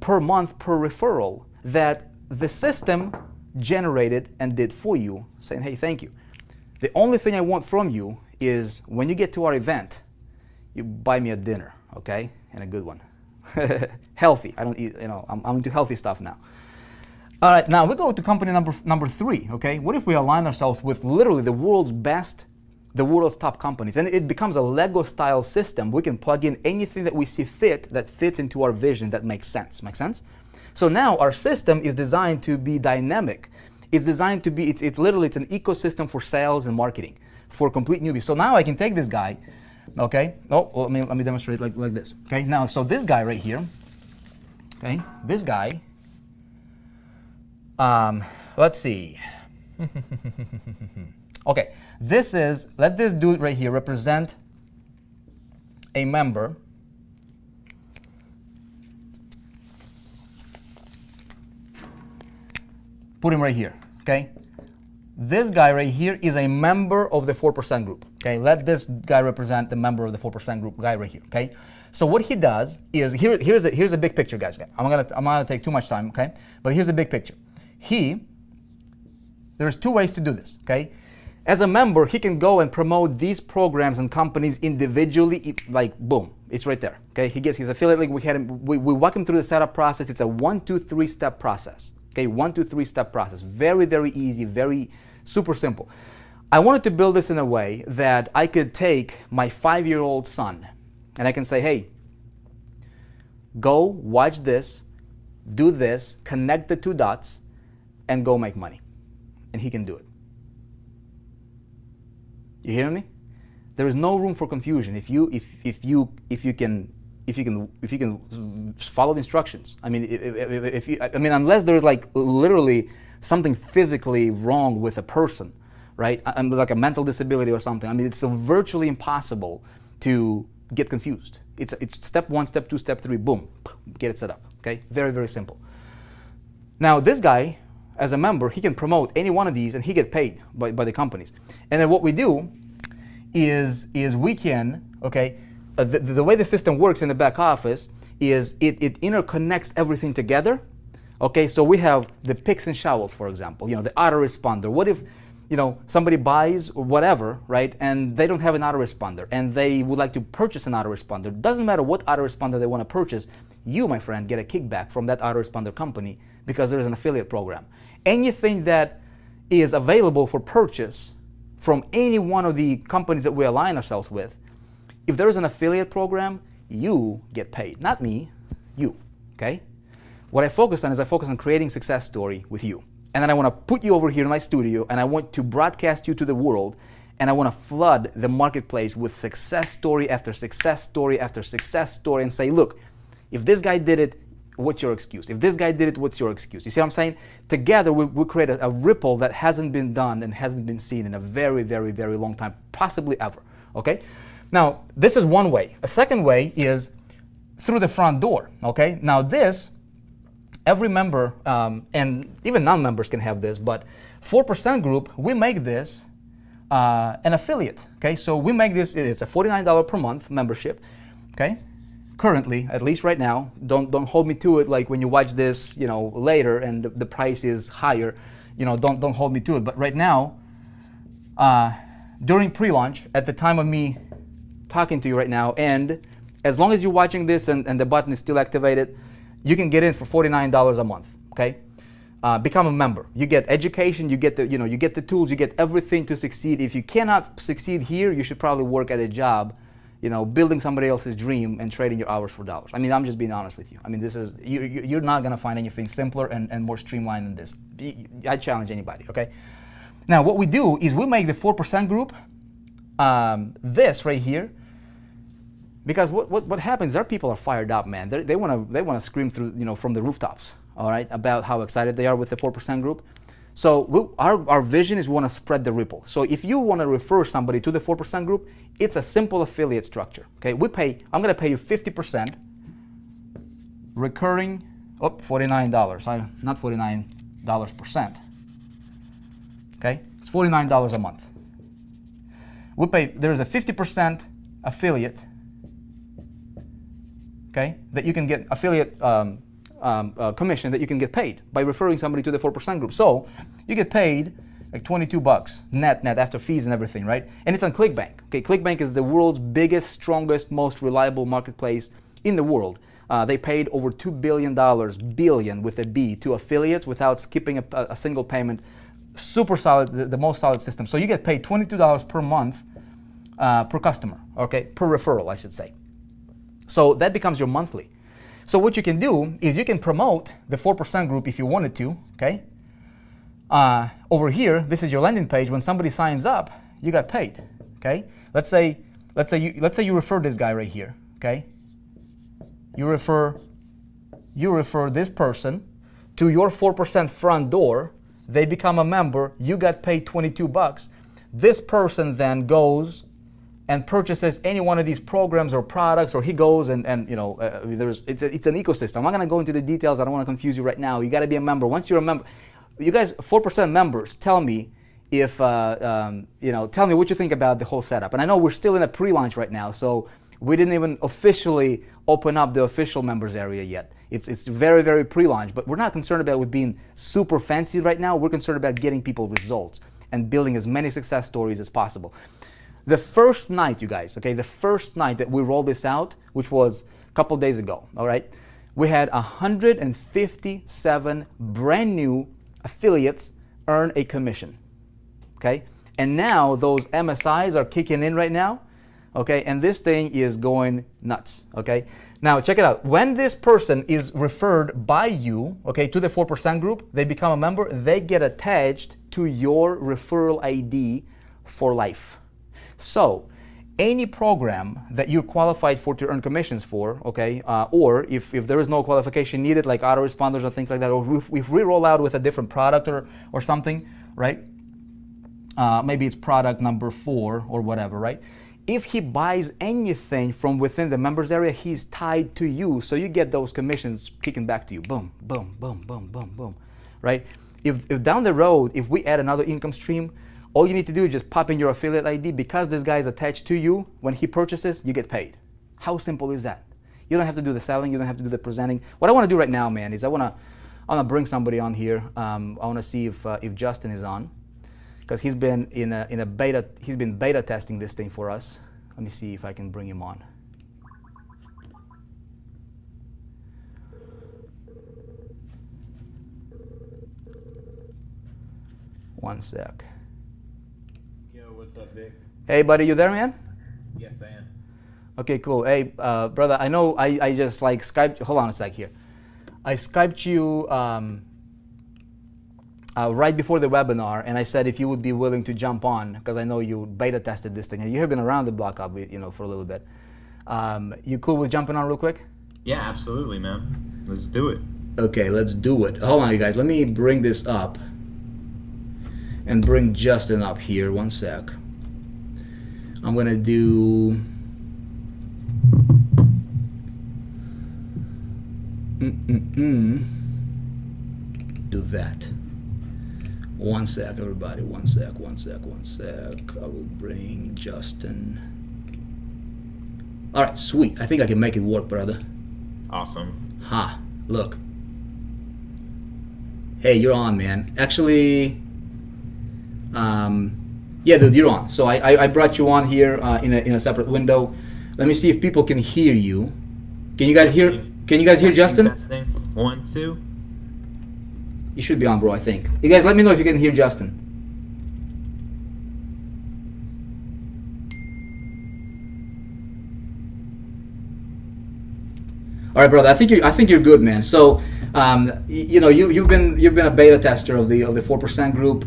per month per referral that the system generated and did for you, saying, hey, thank you. The only thing I want from you is when you get to our event, you buy me a dinner, okay? And a good one. Healthy. I don't eat, you know, I'm into healthy stuff now. All right, now we go to company number 3, okay? What if we align ourselves with literally the world's best, the world's top companies? And it becomes a Lego style system. We can plug in anything that we see fit that fits into our vision that makes sense. Make sense? So now our system is designed to be dynamic. It's designed to be, it's an ecosystem for sales and marketing for complete newbies. So now I can take this guy. Okay. Oh, well, let me demonstrate like this. Okay. Now, so this guy right here. Okay. This guy. Let's see. Okay. Let this dude right here represent a member. Put him right here. Okay. This guy right here is a member of the 4% group. Okay, let this guy represent the member of the 4% group guy right here. Okay, so what he does is here's a big picture, guys. I'm gonna take too much time. Okay, but here's the big picture. There's 2 ways to do this. Okay, as a member, he can go and promote these programs and companies individually. Like boom, it's right there. Okay, he gets his affiliate link. We walk him through the setup process. It's a 1, 2, 3 step process. Okay, 1, 2, 3 step process. Very, very easy. Very super simple. I wanted to build this in a way that I could take my 5-year-old son and I can say, hey, go watch this, do this, connect the 2 dots, and go make money. And he can do it. You hear me? There is no room for confusion if you can follow the instructions. I mean, unless there's like literally something physically wrong with a person, right? Like a mental disability or something. I mean, it's virtually impossible to get confused. It's step 1, step 2, step 3, boom, get it set up. Okay, very, very simple. Now this guy, as a member, he can promote any one of these and he get paid by the companies. And then what we do is we can, okay, the way the system works in the back office is it interconnects everything together. Okay, so we have the picks and shovels, for example, the autoresponder. What if, somebody buys or whatever, right, and they don't have an autoresponder and they would like to purchase an autoresponder. Doesn't matter what autoresponder they want to purchase, you, my friend, get a kickback from that autoresponder company because there's an affiliate program. Anything that is available for purchase from any one of the companies that we align ourselves with, if there is an affiliate program, you get paid. Not me, you, okay? What I focus on is creating success story with you. And then I want to put you over here in my studio and I want to broadcast you to the world and I want to flood the marketplace with success story after success story after success story and say, look, if this guy did it, what's your excuse? If this guy did it, what's your excuse? You see what I'm saying? Together, we create a ripple that hasn't been done and hasn't been seen in a very, very, very long time, possibly ever, okay? Now, this is one way. A second way is through the front door, okay? Now this, every member, and even non-members can have this, but 4% group, we make this an affiliate, okay? So we make this, it's a $49 per month membership, okay? Currently, at least right now, don't hold me to it like when you watch this, you know, later and the price is higher, you know, don't hold me to it. But right now, during pre-launch, at the time of me talking to you right now, and as long as you're watching this and the button is still activated, you can get in for $49 a month, okay? Become a member. You get education, you get the tools, you get everything to succeed. If you cannot succeed here, you should probably work at a job, you know, building somebody else's dream and trading your hours for dollars. I mean, I'm just being honest with you. I mean, this is, you're not gonna find anything simpler and more streamlined than this. I challenge anybody, okay? Now, what we do is we make the 4% group, this right here, because what happens, our people are fired up, man. They wanna scream through, you know, from the rooftops, all right, about how excited they are with the 4% group. So our vision is we want to spread the ripple. So if you want to refer somebody to the 4% group, it's a simple affiliate structure. Okay, I'm going to pay you 50% recurring. $49. Not $49 percent. Okay, it's $49 a month. There's a 50% affiliate. Okay, that you can get affiliate. Commission that you can get paid by referring somebody to the 4% group. So you get paid like $22 net after fees and everything, right? And it's on ClickBank. Okay, ClickBank is the world's biggest, strongest, most reliable marketplace in the world. They paid over $2 billion with a B, to affiliates without skipping a single payment. Super solid, the most solid system. So you get paid $22 per month per customer, okay, per referral, I should say. So that becomes your monthly. So what you can do is you can promote the 4% group if you wanted to, okay? Over here, this is your landing page. When somebody signs up, you got paid, okay? Let's say you refer this guy right here, okay? You refer this person to your 4% front door. They become a member. You got paid $22. This person then goes and purchases any one of these programs or products, or he goes and you know, it's an ecosystem. I'm not gonna go into the details. I don't want to confuse you right now. You got to be a member. Once you're a member, you guys, 4% members, tell me if you know, tell me what you think about the whole setup. And I know we're still in a pre-launch right now, so we didn't even officially open up the official members area yet. It's very, very pre-launch, but we're not concerned about it being super fancy right now. We're concerned about getting people results and building as many success stories as possible. The first night, you guys, okay, the first night that we rolled this out, which was a couple days ago, all right, we had 157 brand new affiliates earn a commission, okay? And now those MSIs are kicking in right now, okay? And this thing is going nuts, okay? Now check it out. When this person is referred by you, okay, to the 4% group, they become a member, they get attached to your referral ID for life. So any program that you're qualified for to earn commissions for, okay, or if there is no qualification needed, like autoresponders or things like that, or if we roll out with a different product or something, right? Maybe it's product number 4 or whatever, right? If he buys anything from within the members area, he's tied to you, so you get those commissions kicking back to you. Boom, boom, boom, boom, boom, boom, right? If down the road, if we add another income stream, all you need to do is just pop in your affiliate ID. Because this guy is attached to you, when he purchases, you get paid. How simple is that? You don't have to do the selling, you don't have to do the presenting. What I want to do right now, man, is I want to bring somebody on here. I want to see if Justin is on, because he's been in a beta. He's been beta testing this thing for us. Let me see if I can bring him on. One sec. What's up, Vic? Hey, buddy, you there, man? Yes, I am. Okay, cool. Hey, brother, I know I just like Skyped. Hold on a sec here. I Skyped you right before the webinar, and I said if you would be willing to jump on, because I know you beta tested this thing, and you have been around the block up, you know, for a little bit. You cool with jumping on real quick? Yeah, absolutely, man. Let's do it. Okay, let's do it. Hold on, you guys. Let me bring this up and bring Justin up here. One sec. I'm going to do... do that. One sec, everybody. One sec. I will bring Justin. All right, sweet. I think I can make it work, brother. Awesome. Ha, look. Hey, you're on, man. Actually, yeah, dude, you're on. So I brought you on here in a separate window. Let me see if people can hear you. Can you guys hear? Can you guys hear Justin? Testing. 1, 2. You should be on, bro. I think. You guys, let me know if you can hear Justin. All right, brother. I think you're good, man. So, you've been a beta tester of the 4% group.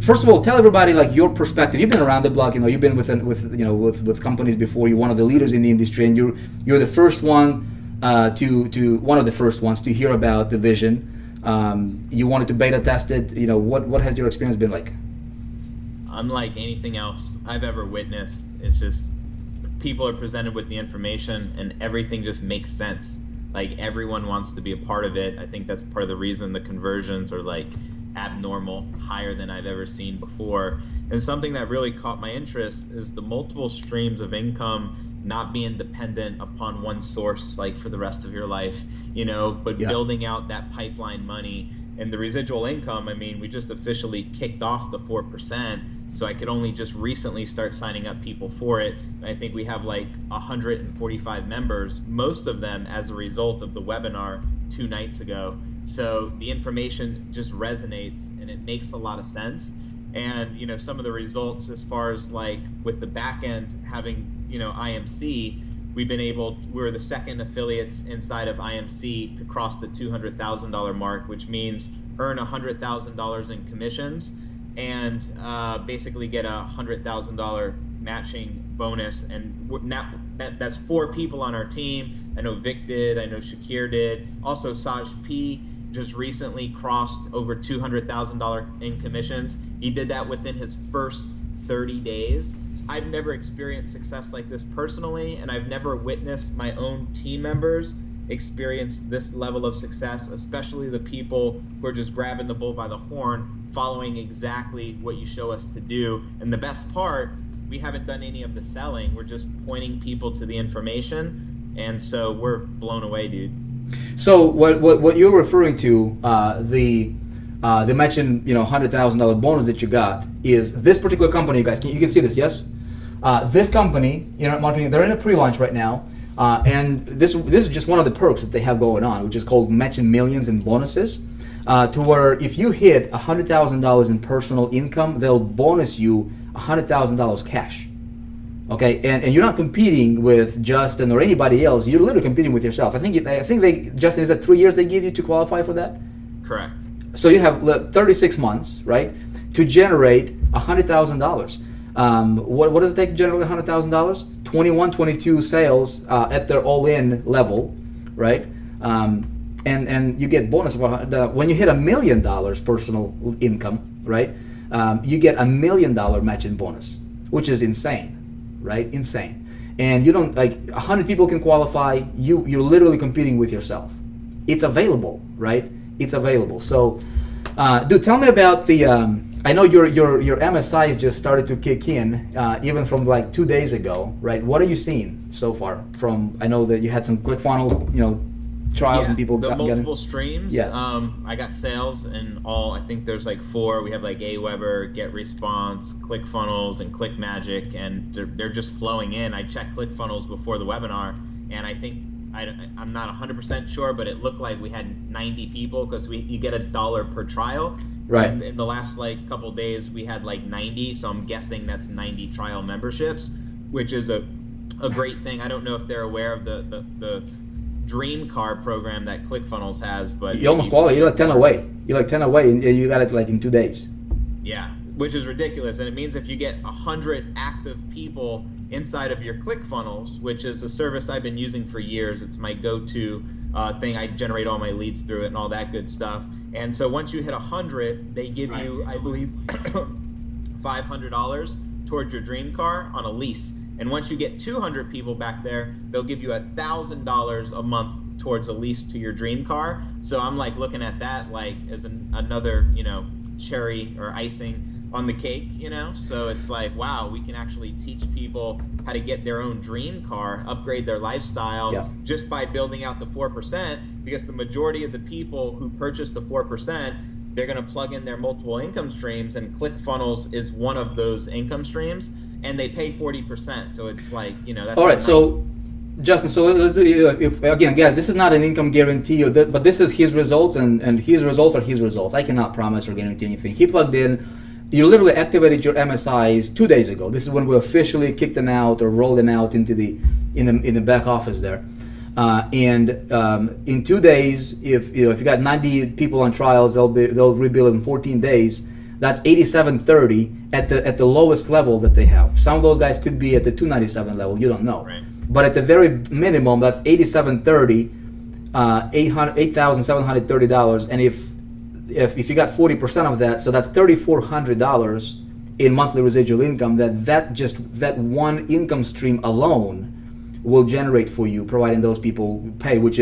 First of all, tell everybody like your perspective. You've been around the block. You've been with companies before. You're one of the leaders in the industry, and you're the first one to one of the first ones to hear about the vision. You wanted to beta test it. What has your experience been like? Unlike anything else I've ever witnessed, it's just people are presented with the information and everything just makes sense. Like everyone wants to be a part of it. I think that's part of the reason the conversions are like abnormal, higher than I've ever seen before. And something that really caught my interest is the multiple streams of income not being dependent upon one source like for the rest of your life, but building out that pipeline money and the residual income. I mean, we just officially kicked off the 4%. So I could only just recently start signing up people for it. And I think we have like 145 members, most of them as a result of the webinar 2 nights ago. So the information just resonates and it makes a lot of sense. And, some of the results as far as like with the back end having, IMC, we're the second affiliates inside of IMC to cross the $200,000 mark, which means earn $100,000 in commissions and basically get a $100,000 matching bonus. And now that's 4 people on our team. I know Vic did, I know Shakir did. Also Saj P just recently crossed over $200,000 in commissions. He did that within his first 30 days. I've never experienced success like this personally, and I've never witnessed my own team members experience this level of success, especially the people who are just grabbing the bull by the horn, following exactly what you show us to do. And the best part, we haven't done any of the selling. We're just pointing people to the information. And so we're blown away, dude. So what you're referring to, the mentioned $100,000 bonus that you got is this particular company, you guys. You can see this, yes? This company, Marketing, they're in a pre-launch right now, and this is just one of the perks that they have going on, which is called Matching Millions in bonuses. To where if you hit $100,000 in personal income, they'll bonus you $100,000 cash. Okay, and you're not competing with Justin or anybody else. You're literally competing with yourself. I think Justin, is that 3 years they give you to qualify for that? Correct. So you have 36 months, right, to generate $100,000. What does it take to generate $100,000? 21, 22 sales at their all-in level, right? And you get bonus of when you hit $1 million personal income, right? You get $1 million matching bonus, which is insane, right? Insane. And you don't 100 people can qualify. You're literally competing with yourself. It's available, right? It's available. So, dude, tell me about the. I know your MSIs just started to kick in, even from like 2 days ago, right? What are you seeing so far? I know that you had some ClickFunnels, trials and people the multiple streams. Yeah. I got sales in all. I think there's like 4. We have like Aweber, GetResponse, ClickFunnels, and ClickMagic, and they're just flowing in. I checked ClickFunnels before the webinar, and I think. I'm not 100% sure, but it looked like we had 90 people because you get $1 per trial. Right. And in the last couple days, we had 90, so I'm guessing that's 90 trial memberships, which is a great thing. I don't know if they're aware of the Dream Car program that ClickFunnels has, but you almost qualify. You're like 10 away. And you got it in 2 days. Yeah, which is ridiculous, and it means if you get 100 active people inside of your ClickFunnels, which is a service I've been using for years. It's my go-to thing. I generate all my leads through it and all that good stuff. And so once you hit 100, they give you, I believe, $500 towards your dream car on a lease. And once you get 200 people back there, they'll give you $1,000 a month towards a lease to your dream car. So I'm like looking at that like as another, cherry or icing on the cake, So it's like, wow, we can actually teach people how to get their own dream car, upgrade their lifestyle just by building out the 4%, because the majority of the people who purchase the 4%, they're going to plug in their multiple income streams, and ClickFunnels is one of those income streams, and they pay 40%. So it's like, that's all right. nice. So Justin, so let's do, again, guys, this is not an income guarantee, but this is his results, and his results are his results. I cannot promise or guarantee anything. He plugged in, you literally activated your MSIs 2 days ago. This is when we officially kicked them out or rolled them out into in the back office there. In 2 days, if you got 90 people on trials, they'll rebuild in 14 days. That's 8730 at the lowest level that they have. Some of those guys could be at the 297 level. You don't know. Right. But at the very minimum, that's 8730, $8,730. And if you got 40% of that, so that's $3,400 in monthly residual income. That one income stream alone will generate for you, providing those people pay, which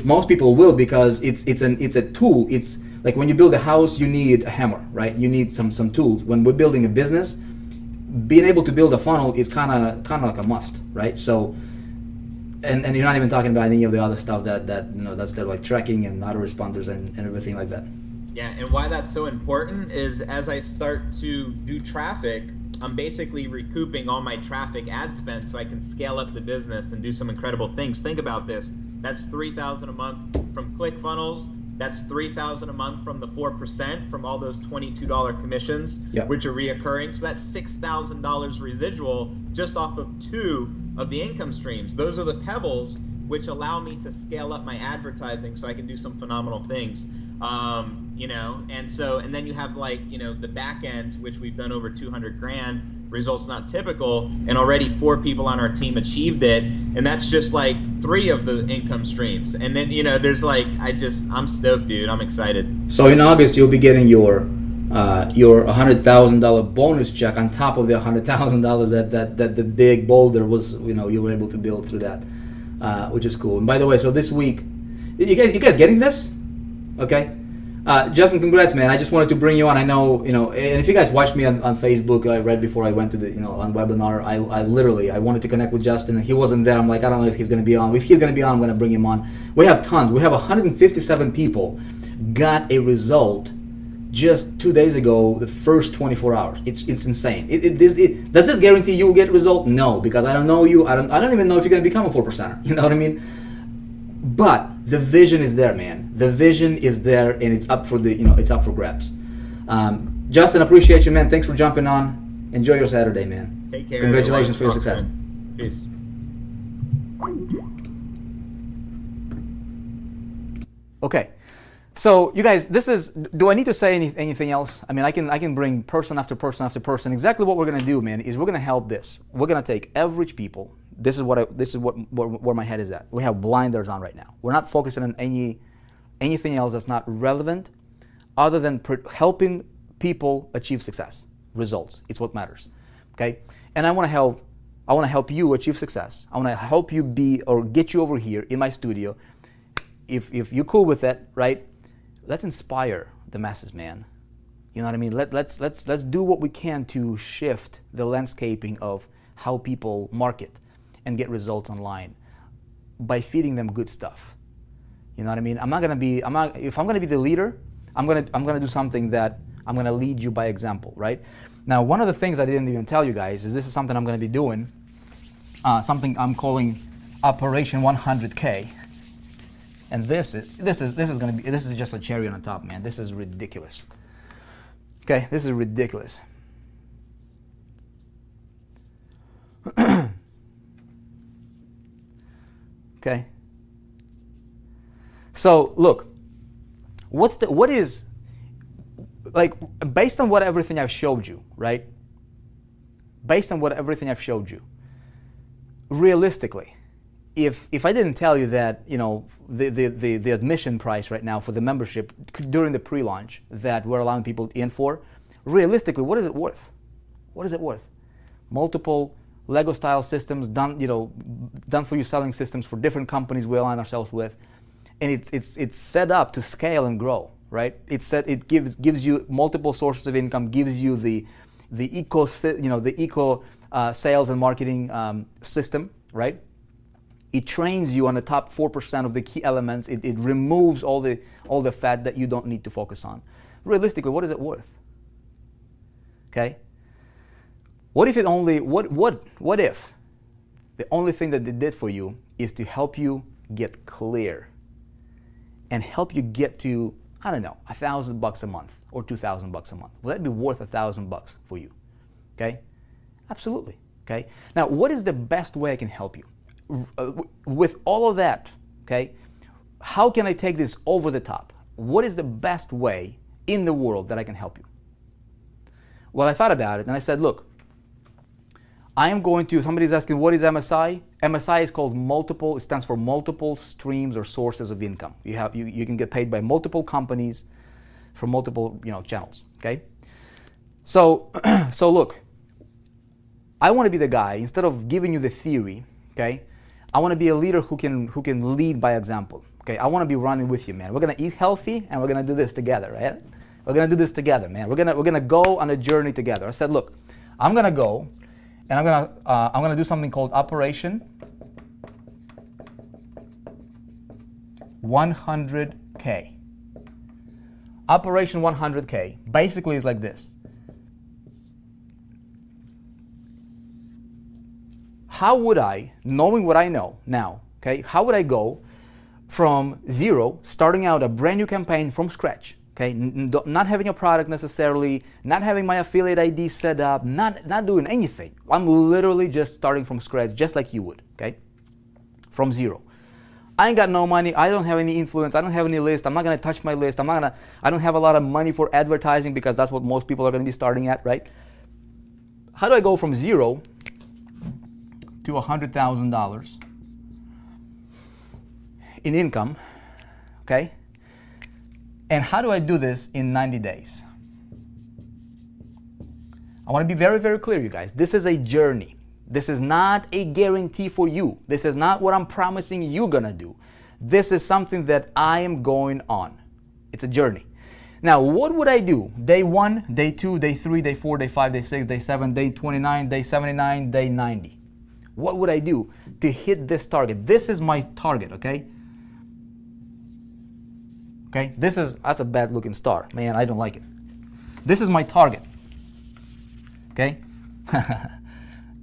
most people will, because it's a tool. It's like when you build a house, you need a hammer, right? You need some tools. When we're building a business, being able to build a funnel is kind of like a must, right? So, and you're not even talking about any of the other stuff that's there, like tracking and autoresponders and everything like that. Yeah, and why that's so important is as I start to do traffic, I'm basically recouping all my traffic ad spend so I can scale up the business and do some incredible things. Think about this. That's $3,000 a month from ClickFunnels. That's $3,000 a month from the 4% from all those $22 commissions, which are reoccurring. So that's $6,000 residual just off of 2 of the income streams. Those are the pebbles which allow me to scale up my advertising so I can do some phenomenal things. And then you have the back end, which we've done over 200 grand, results not typical, and already 4 people on our team achieved it, and that's just like 3 of the income streams. And then there's I'm stoked, dude. I'm excited. So in August you'll be getting your $100,000 bonus check on top of the $100,000 that the big boulder was, you were able to build through that, which is cool. And by the way, so this week, you guys getting this? Okay. Justin, congrats, man. I just wanted to bring you on. I know, and if you guys watched me on Facebook right before I went to the, on webinar, I wanted to connect with Justin, and he wasn't there. I'm like, I don't know if he's going to be on. If he's going to be on, I'm going to bring him on. We have tons. We have 157 people got a result just 2 days ago, the first 24 hours. It's insane. Does this guarantee you will get a result? No, because I don't know you. I don't even know if you're going to become a 4%er. You know what I mean? But the vision is there, man. The vision is there, and it's up for it's up for grabs. Justin, appreciate you, man. Thanks for jumping on. Enjoy your Saturday, man. Take care. Congratulations for your success. Peace. Okay, so you guys, do I need to say anything else? I mean, I can bring person after person after person. Exactly what we're gonna do, man, is we're gonna help this. We're gonna take average people. This is where my head is at. We have blinders on right now. We're not focusing on anything else that's not relevant, other than helping people achieve success, results. It's what matters. Okay, and I want to help you achieve success. I want to help you get you over here in my studio. If you're cool with that, right? Let's inspire the masses, man. You know what I mean? Let's do what we can to shift the landscaping of how people market and get results online by feeding them good stuff. You know what I mean? If I'm gonna be the leader, I'm gonna do something that I'm gonna lead you by example, right? Now, one of the things I didn't even tell you guys is this is something I'm gonna be doing, something I'm calling Operation 100K. And this is just a cherry on the top, man. This is ridiculous. Okay, this is ridiculous. Okay. So look, based on what everything I've showed you, right? Based on what everything I've showed you, realistically, if I didn't tell you that, the admission price right now for the membership during the pre-launch that we're allowing people in for, realistically, what is it worth? What is it worth? Multiple Lego style systems done for you selling systems for different companies we align ourselves with, and it's set up to scale and grow, right? It gives you multiple sources of income, gives you the eco sales and marketing system, right? It trains you on the top 4% of the key elements. It removes all the fat that you don't need to focus on. Realistically, what is it worth? Okay. What if the only thing that it did for you is to help you get clear and help you get to, I don't know, $1,000 a month or $2,000 a month? Will that be worth $1,000 for you? Okay, absolutely. Okay. Now, what is the best way I can help you with all of that? Okay, how can I take this over the top? What is the best way in the world that I can help you? Well, I thought about it and I said, look, somebody's asking, what is MSI? MSI is called multiple, it stands for multiple streams or sources of income. You can get paid by multiple companies from multiple channels, okay? So look, I want to be the guy, instead of giving you the theory, okay, I want to be a leader who can lead by example, okay? I want to be running with you, man. We're going to eat healthy and we're going to do this together, right? We're going to do this together, man. We're going to go on a journey together. I said, look, I'm going to go and I'm gonna do something called Operation 100K. Operation 100K basically is like this. How would I, knowing what I know now, okay, how would I go from zero, starting out a brand new campaign from scratch, okay, not having a product necessarily, not having my affiliate ID set up, not doing anything. I'm literally just starting from scratch, just like you would, okay, from zero. I ain't got no money. I don't have any influence. I don't have any list. I'm not gonna touch my list. I don't have a lot of money for advertising because that's what most people are gonna be starting at, right? How do I go from zero to $100,000 in income, okay? And how do I do this in 90 days? I want to be very, very clear, you guys. This is a journey. This is not a guarantee for you. This is not what I'm promising you're gonna do. This is something that I am going on. It's a journey. Now, what would I do? Day 1, day 2, day 3, day 4, day 5, day 6, day 7, day 29, day 79, day 90. What would I do to hit this target? This is my target, okay? Okay, that's a bad looking star. Man, I don't like it. This is my target. Okay?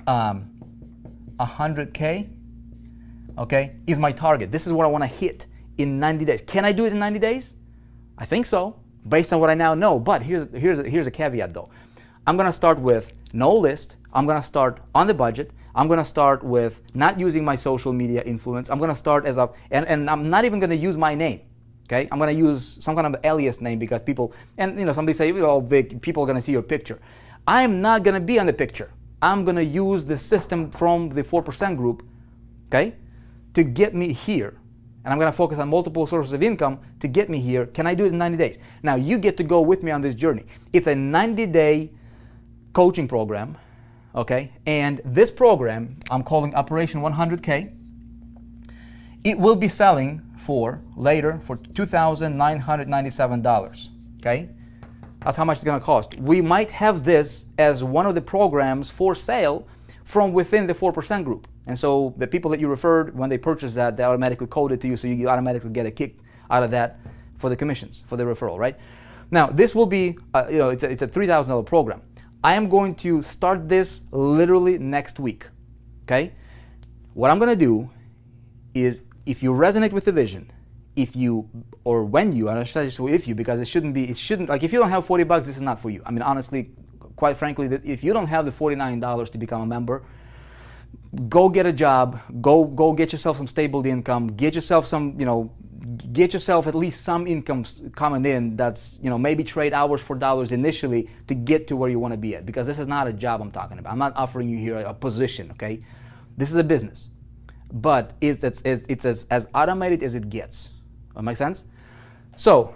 100K, okay, is my target. This is what I want to hit in 90 days. Can I do it in 90 days? I think so, based on what I now know. But here's a caveat though. I'm gonna start with no list. I'm gonna start on the budget. I'm gonna start with not using my social media influence. I'm gonna start and I'm not even gonna use my name. Okay, I'm gonna use some kind of alias name because people, and somebody say, oh, Vic, people are gonna see your picture. I'm not gonna be on the picture. I'm gonna use the system from the 4% group, okay, to get me here. And I'm gonna focus on multiple sources of income to get me here. Can I do it in 90 days? Now you get to go with me on this journey. It's a 90-day coaching program, okay? And this program, I'm calling Operation 100K. It will be selling for $2,997, okay? That's how much it's gonna cost. We might have this as one of the programs for sale from within the 4% group. And so the people that you referred, when they purchase that, they automatically code it to you, so you automatically get a kick out of that for the commissions, for the referral, right? Now, this will be, it's a $3,000 program. I am going to start this literally next week, okay? What I'm gonna do is, if you resonate with the vision, if you because it shouldn't, like if you don't have $40, this is not for you. I mean, honestly, quite frankly, if you don't have the $49 to become a member, go get a job, go get yourself some stable income, get yourself at least some income coming in that's, maybe trade hours for dollars initially to get to where you want to be at, because this is not a job I'm talking about. I'm not offering you here a position, okay? This is a business. but it's as automated as it gets. That make sense? So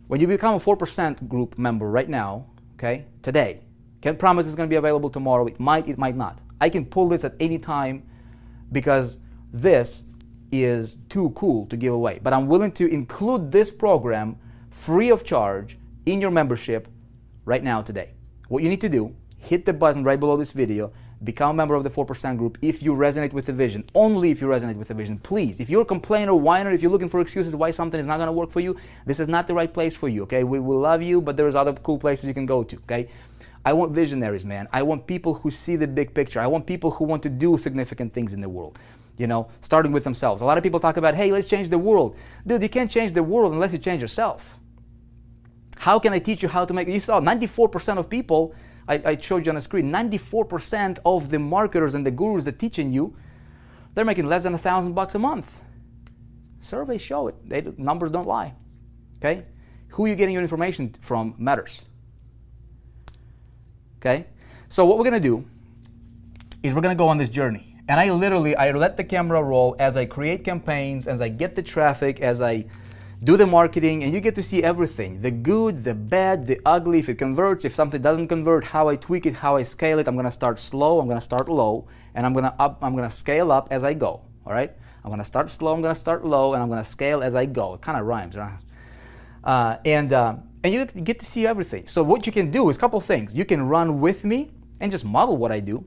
when you become a 4% group member right now, okay, today, can't promise it's going to be available tomorrow. It might not. I can pull this at any time because this is too cool to give away. But I'm willing to include this program free of charge in your membership right now today. What you need to do, hit the button right below this video, become a member of the 4% group if you resonate with the vision. Only if you resonate with the vision. Please, if you're a complainer, whiner, if you're looking for excuses why something is not going to work for you, this is not the right place for you, okay? We will love you, but there's other cool places you can go to, okay? I want visionaries, man. I want people who see the big picture. I want people who want to do significant things in the world, you know, starting with themselves. A lot of people talk about, hey, let's change the world. Dude, you can't change the world unless you change yourself. How can I teach you how to make, you saw 94% of people, I showed you on the screen, 94% of the marketers and the gurus that teaching you, they're making less than $1,000 a month. Surveys show it. Numbers don't lie. Okay? Who you're getting your information from matters. Okay? So what we're going to do is we're going to go on this journey. And I let the camera roll as I create campaigns, as I get the traffic, as I do the marketing, and you get to see everything. The good, the bad, the ugly, if it converts, if something doesn't convert, how I tweak it, how I scale it. I'm going to start slow, I'm going to start low, and I'm going to scale up as I go. All right? I'm going to start slow, I'm going to start low, and I'm going to scale as I go. It kind of rhymes, right? And you get to see everything. So what you can do is a couple things. You can run with me and just model what I do.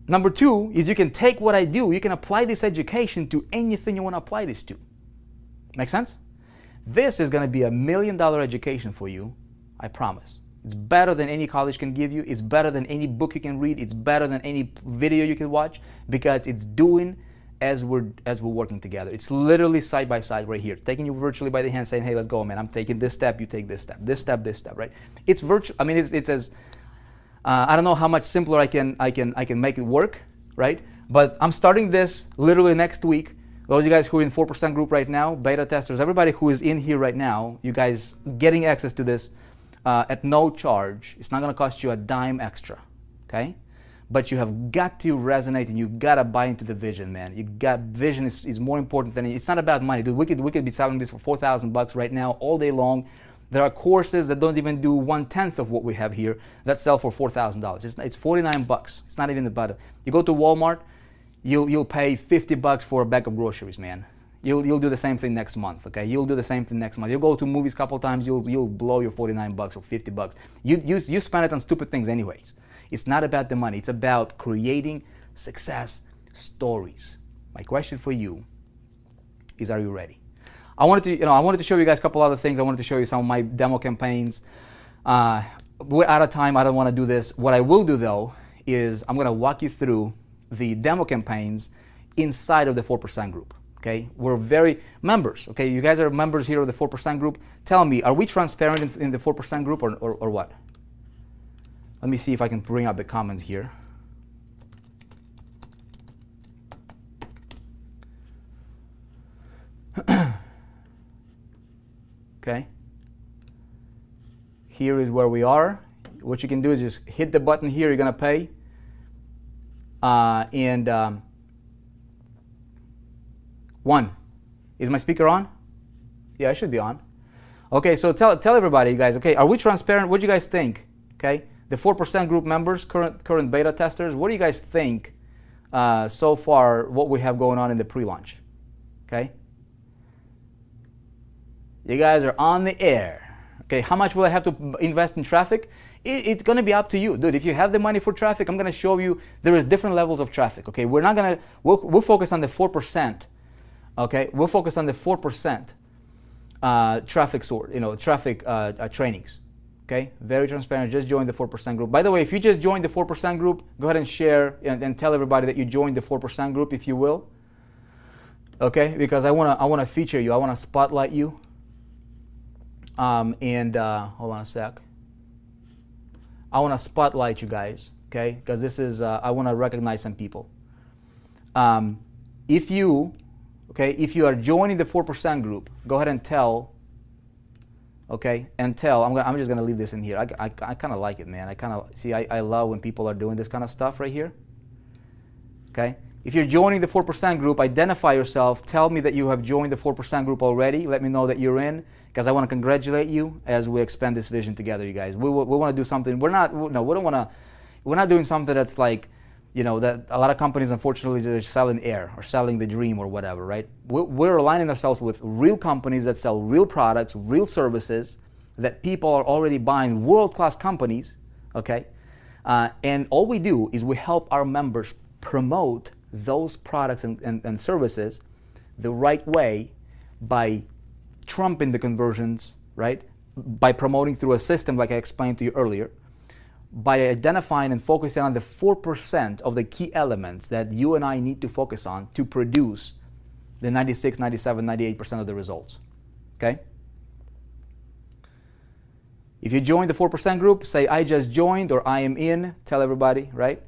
Number two is you can take what I do, you can apply this education to anything you want to apply this to. Make sense? This is going to be $1 million education for you, I promise. It's better than any college can give you. It's better than any book you can read. It's better than any video you can watch because it's doing as we're working together. It's literally side by side right here, taking you virtually by the hand, saying, "Hey, let's go, man. I'm taking this step. You take this step. This step. This step." Right? It's virtual. I mean, it's as I don't know how much simpler I can make it work, right? But I'm starting this literally next week. Those of you guys who are in 4% group right now, beta testers, everybody who is in here right now, you guys getting access to this at no charge. It's not going to cost you a dime extra, okay? But you have got to resonate and you got to buy into the vision, man. Vision is more important than it's not about money. Dude, we could be selling this for $4,000 right now all day long. There are courses that don't even do 1/10 of what we have here that sell for $4,000. It's $49. It's not even about it. You go to Walmart, you'll pay $50 for a bag of groceries, man. You'll do the same thing next month, okay? You'll do the same thing next month. You'll go to movies a couple times, you'll blow your $49 or $50. You spend it on stupid things anyways. It's not about the money. It's about creating success stories. My question for you is, are you ready? I wanted to show you guys a couple other things. I wanted to show you some of my demo campaigns. We're out of time. I don't want to do this. What I will do though is I'm going to walk you through the demo campaigns inside of the 4% group. Okay, we're members. Okay, you guys are members here of the 4% group. Tell me, are we transparent in the 4% group or what? Let me see if I can bring up the comments here. Okay. Here is where we are. What you can do is just hit the button here. You're gonna pay. One, is my speaker on? Yeah, it should be on. Okay, so tell everybody, you guys. Okay, are we transparent? What do you guys think? Okay, the 4% group members, current beta testers. What do you guys think so far? What we have going on in the pre-launch? Okay, you guys are on the air. Okay, how much will I have to invest in traffic? It's going to be up to you, dude. If you have the money for traffic, I'm going to show you there is different levels of traffic. Okay, we'll focus on the 4%. Okay, we'll focus on the 4% traffic trainings. Okay, very transparent. Just join the 4% group. By the way, if you just joined the 4% group, go ahead and share and tell everybody that you joined the 4% group, if you will. Okay, because I wanna feature you. I wanna spotlight you. Hold on a sec. I want to spotlight you guys, okay? Because this is, I want to recognize some people. If you are joining the 4% group, go ahead and tell, okay? And tell, I'm just going to leave this in here. I kind of like it, man. I love when people are doing this kind of stuff right here, okay? If you're joining the 4% group, identify yourself. Tell me that you have joined the 4% group already. Let me know that you're in, because I want to congratulate you as we expand this vision together, you guys. We want to do something. We're not doing something that's like, that a lot of companies, unfortunately, they're selling air or selling the dream or whatever, right? We're aligning ourselves with real companies that sell real products, real services, that people are already buying, world-class companies, okay? And all we do is we help our members promote those products and services the right way by trumping the conversions, right? By promoting through a system like I explained to you earlier, by identifying and focusing on the 4% of the key elements that you and I need to focus on to produce the 96, 97, 98% of the results, okay? If you join the 4% group, say I just joined or I am in, tell everybody, right?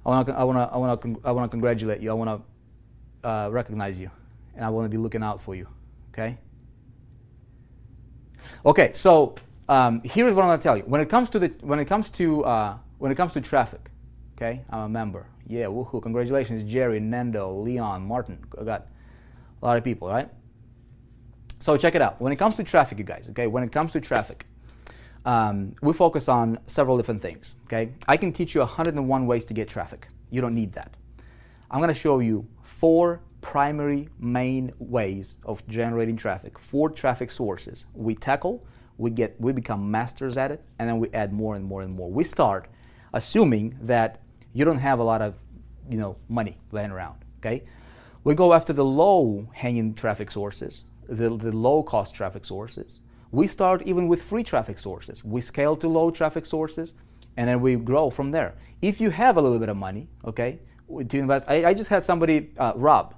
I want to congratulate you. I want to recognize you, and I want to be looking out for you. Okay. Okay. So here's what I'm going to tell you. When it comes to traffic, okay, I'm a member. Yeah. Woohoo! Congratulations, Jerry, Nando, Leon, Martin. I got a lot of people, right? So check it out. When it comes to traffic, you guys. Okay. When it comes to traffic, we focus on several different things, okay? I can teach you 101 ways to get traffic. You don't need that. I'm going to show you 4 primary main ways of generating traffic, 4 traffic sources. We tackle, we become masters at it, and then we add more and more and more. We start assuming that you don't have a lot of, money laying around, okay? We go after the low-hanging traffic sources, the low-cost traffic sources. We start even with free traffic sources. We scale to low traffic sources, and then we grow from there. If you have a little bit of money, okay, to invest. I just had somebody, Rob,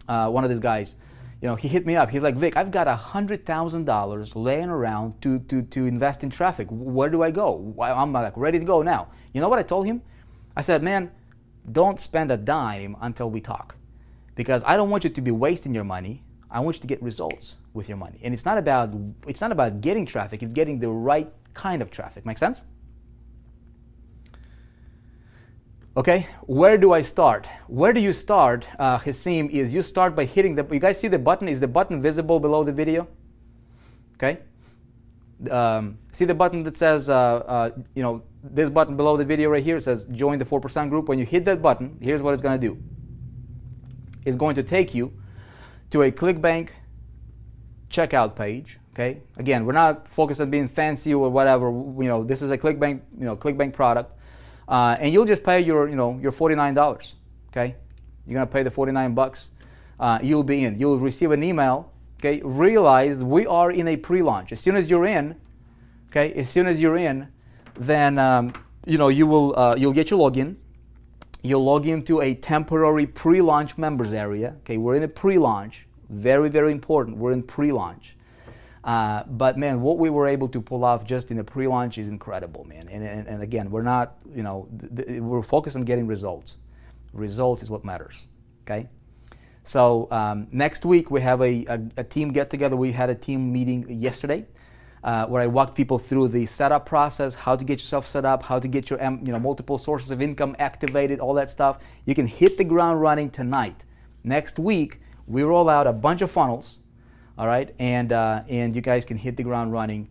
one of these guys, he hit me up. He's like, Vic, I've got $100,000 laying around to invest in traffic. Where do I go? I'm like ready to go now. You know what I told him? I said, man, don't spend a dime until we talk, because I don't want you to be wasting your money. I want you to get results with your money. And it's not about getting traffic, it's getting the right kind of traffic. Make sense? Okay, where do I start? Where do you start, Hasim, is you start by hitting you guys see the button? Is the button visible below the video? Okay. See the button that says, this button below the video right here, it says join the 4% group. When you hit that button, here's what it's going to do. It's going to take you to a ClickBank checkout page. Okay. Again, we're not focused on being fancy or whatever. This is a ClickBank, ClickBank product, and you'll just pay your $49. Okay. You're gonna pay the $49. You'll be in. You'll receive an email. Okay. Realize we are in a pre-launch. As soon as you're in, okay. As soon as you're in, then you'll get your login. You'll log into a temporary pre-launch members area. Okay, we're in a pre-launch. Very, very important. We're in pre-launch. But man, what we were able to pull off just in the pre-launch is incredible, man. And again, we're not, we're focused on getting results. Results is what matters. Okay. So next week we have a team get together. We had a team meeting yesterday. Where I walked people through the setup process, how to get yourself set up, how to get your multiple sources of income activated, all that stuff. You can hit the ground running tonight. Next week, we roll out a bunch of funnels, all right? And you guys can hit the ground running,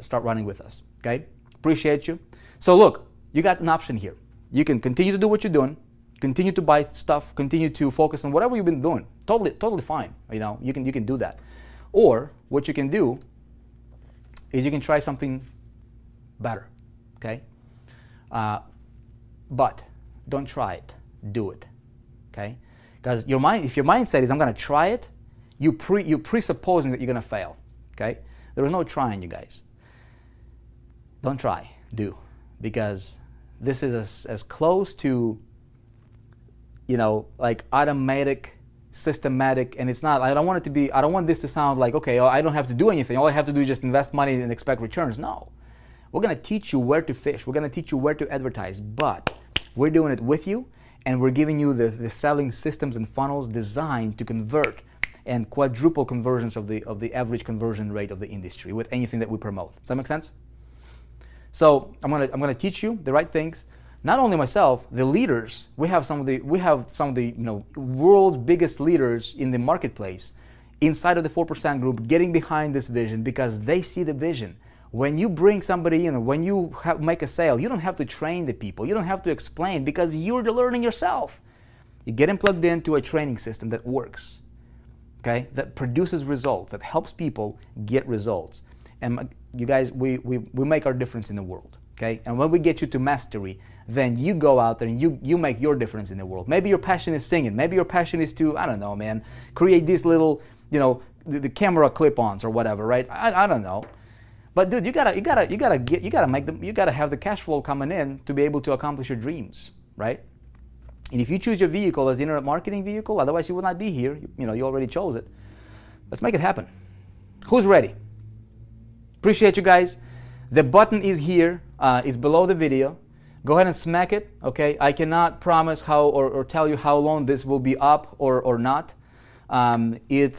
start running with us, okay? Appreciate you. So look, you got an option here. You can continue to do what you're doing, continue to buy stuff, continue to focus on whatever you've been doing. Totally fine. You can do that. Or what you can do is you can try something better, okay? But don't try it, do it, okay? Because if your mindset is I'm gonna try it, you're presupposing that you're gonna fail, okay? There is no trying, you guys. Don't try, do, because this is as close to, like automatic, systematic, and it's not. I don't want this to sound like, okay, I don't have to do anything. All I have to do is just invest money and expect returns. No. We're going to teach you where to fish. We're going to teach you where to advertise, but we're doing it with you, and we're giving you the selling systems and funnels designed to convert and quadruple conversions of the average conversion rate of the industry with anything that we promote. Does that make sense? So I'm going to teach you the right things. Not only myself, the leaders, we have some of the world's biggest leaders in the marketplace inside of the 4% group getting behind this vision because they see the vision. When you bring somebody in, when you make a sale, you don't have to train the people. You don't have to explain because you're learning yourself. You get them plugged into a training system that works, okay, that produces results, that helps people get results. And you guys, we make our difference in the world, okay? And when we get you to mastery, then you go out there and you make your difference in the world. Maybe your passion is singing. Maybe your passion is to, I don't know, man, create these little, the camera clip-ons or whatever, right? I don't know. But dude, you gotta have the cash flow coming in to be able to accomplish your dreams, right? And if you choose your vehicle as the internet marketing vehicle, otherwise you would not be here. You already chose it. Let's make it happen. Who's ready? Appreciate you guys. The button is here. It's below the video. Go ahead and smack it. Okay. I cannot promise how or tell you how long this will be up or not. It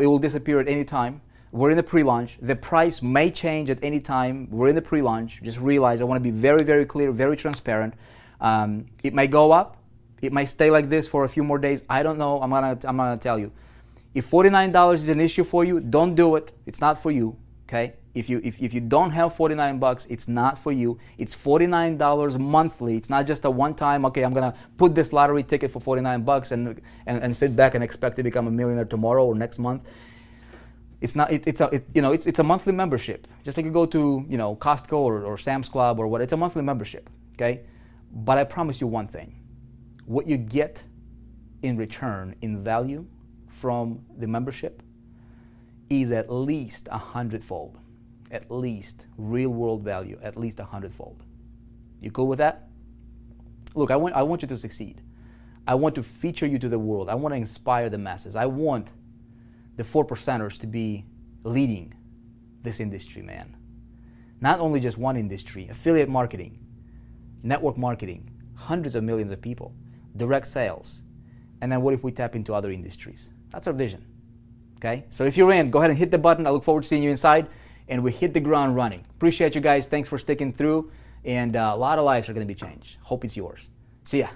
will disappear at any time. We're in the pre-launch. The price may change at any time. We're in the pre-launch. Just realize I want to be very, very clear, very transparent. It may go up. It may stay like this for a few more days. I don't know. I'm gonna tell you. If $49 is an issue for you, don't do it. It's not for you. Okay. If you don't have $49, it's not for you. It's $49 monthly. It's not just a one-time. Okay, I'm gonna put this lottery ticket for $49 and sit back and expect to become a millionaire tomorrow or next month. It's not. It's a monthly membership. Just like you go to Costco or Sam's Club or what. It's a monthly membership. Okay, but I promise you one thing: what you get in return in value from the membership is at least 100-fold. At least real-world value. At least 100-fold. You cool with that? Look, I want you to succeed. I want to feature you to the world. I want to inspire the masses. I want the 4%ers to be leading this industry, man. Not only just one industry, affiliate marketing, network marketing, hundreds of millions of people, direct sales, and then what if we tap into other industries? That's our vision, okay? So if you're in, go ahead and hit the button. I look forward to seeing you inside, and we hit the ground running. Appreciate you guys. Thanks for sticking through, and a lot of lives are gonna be changed. Hope it's yours. See ya.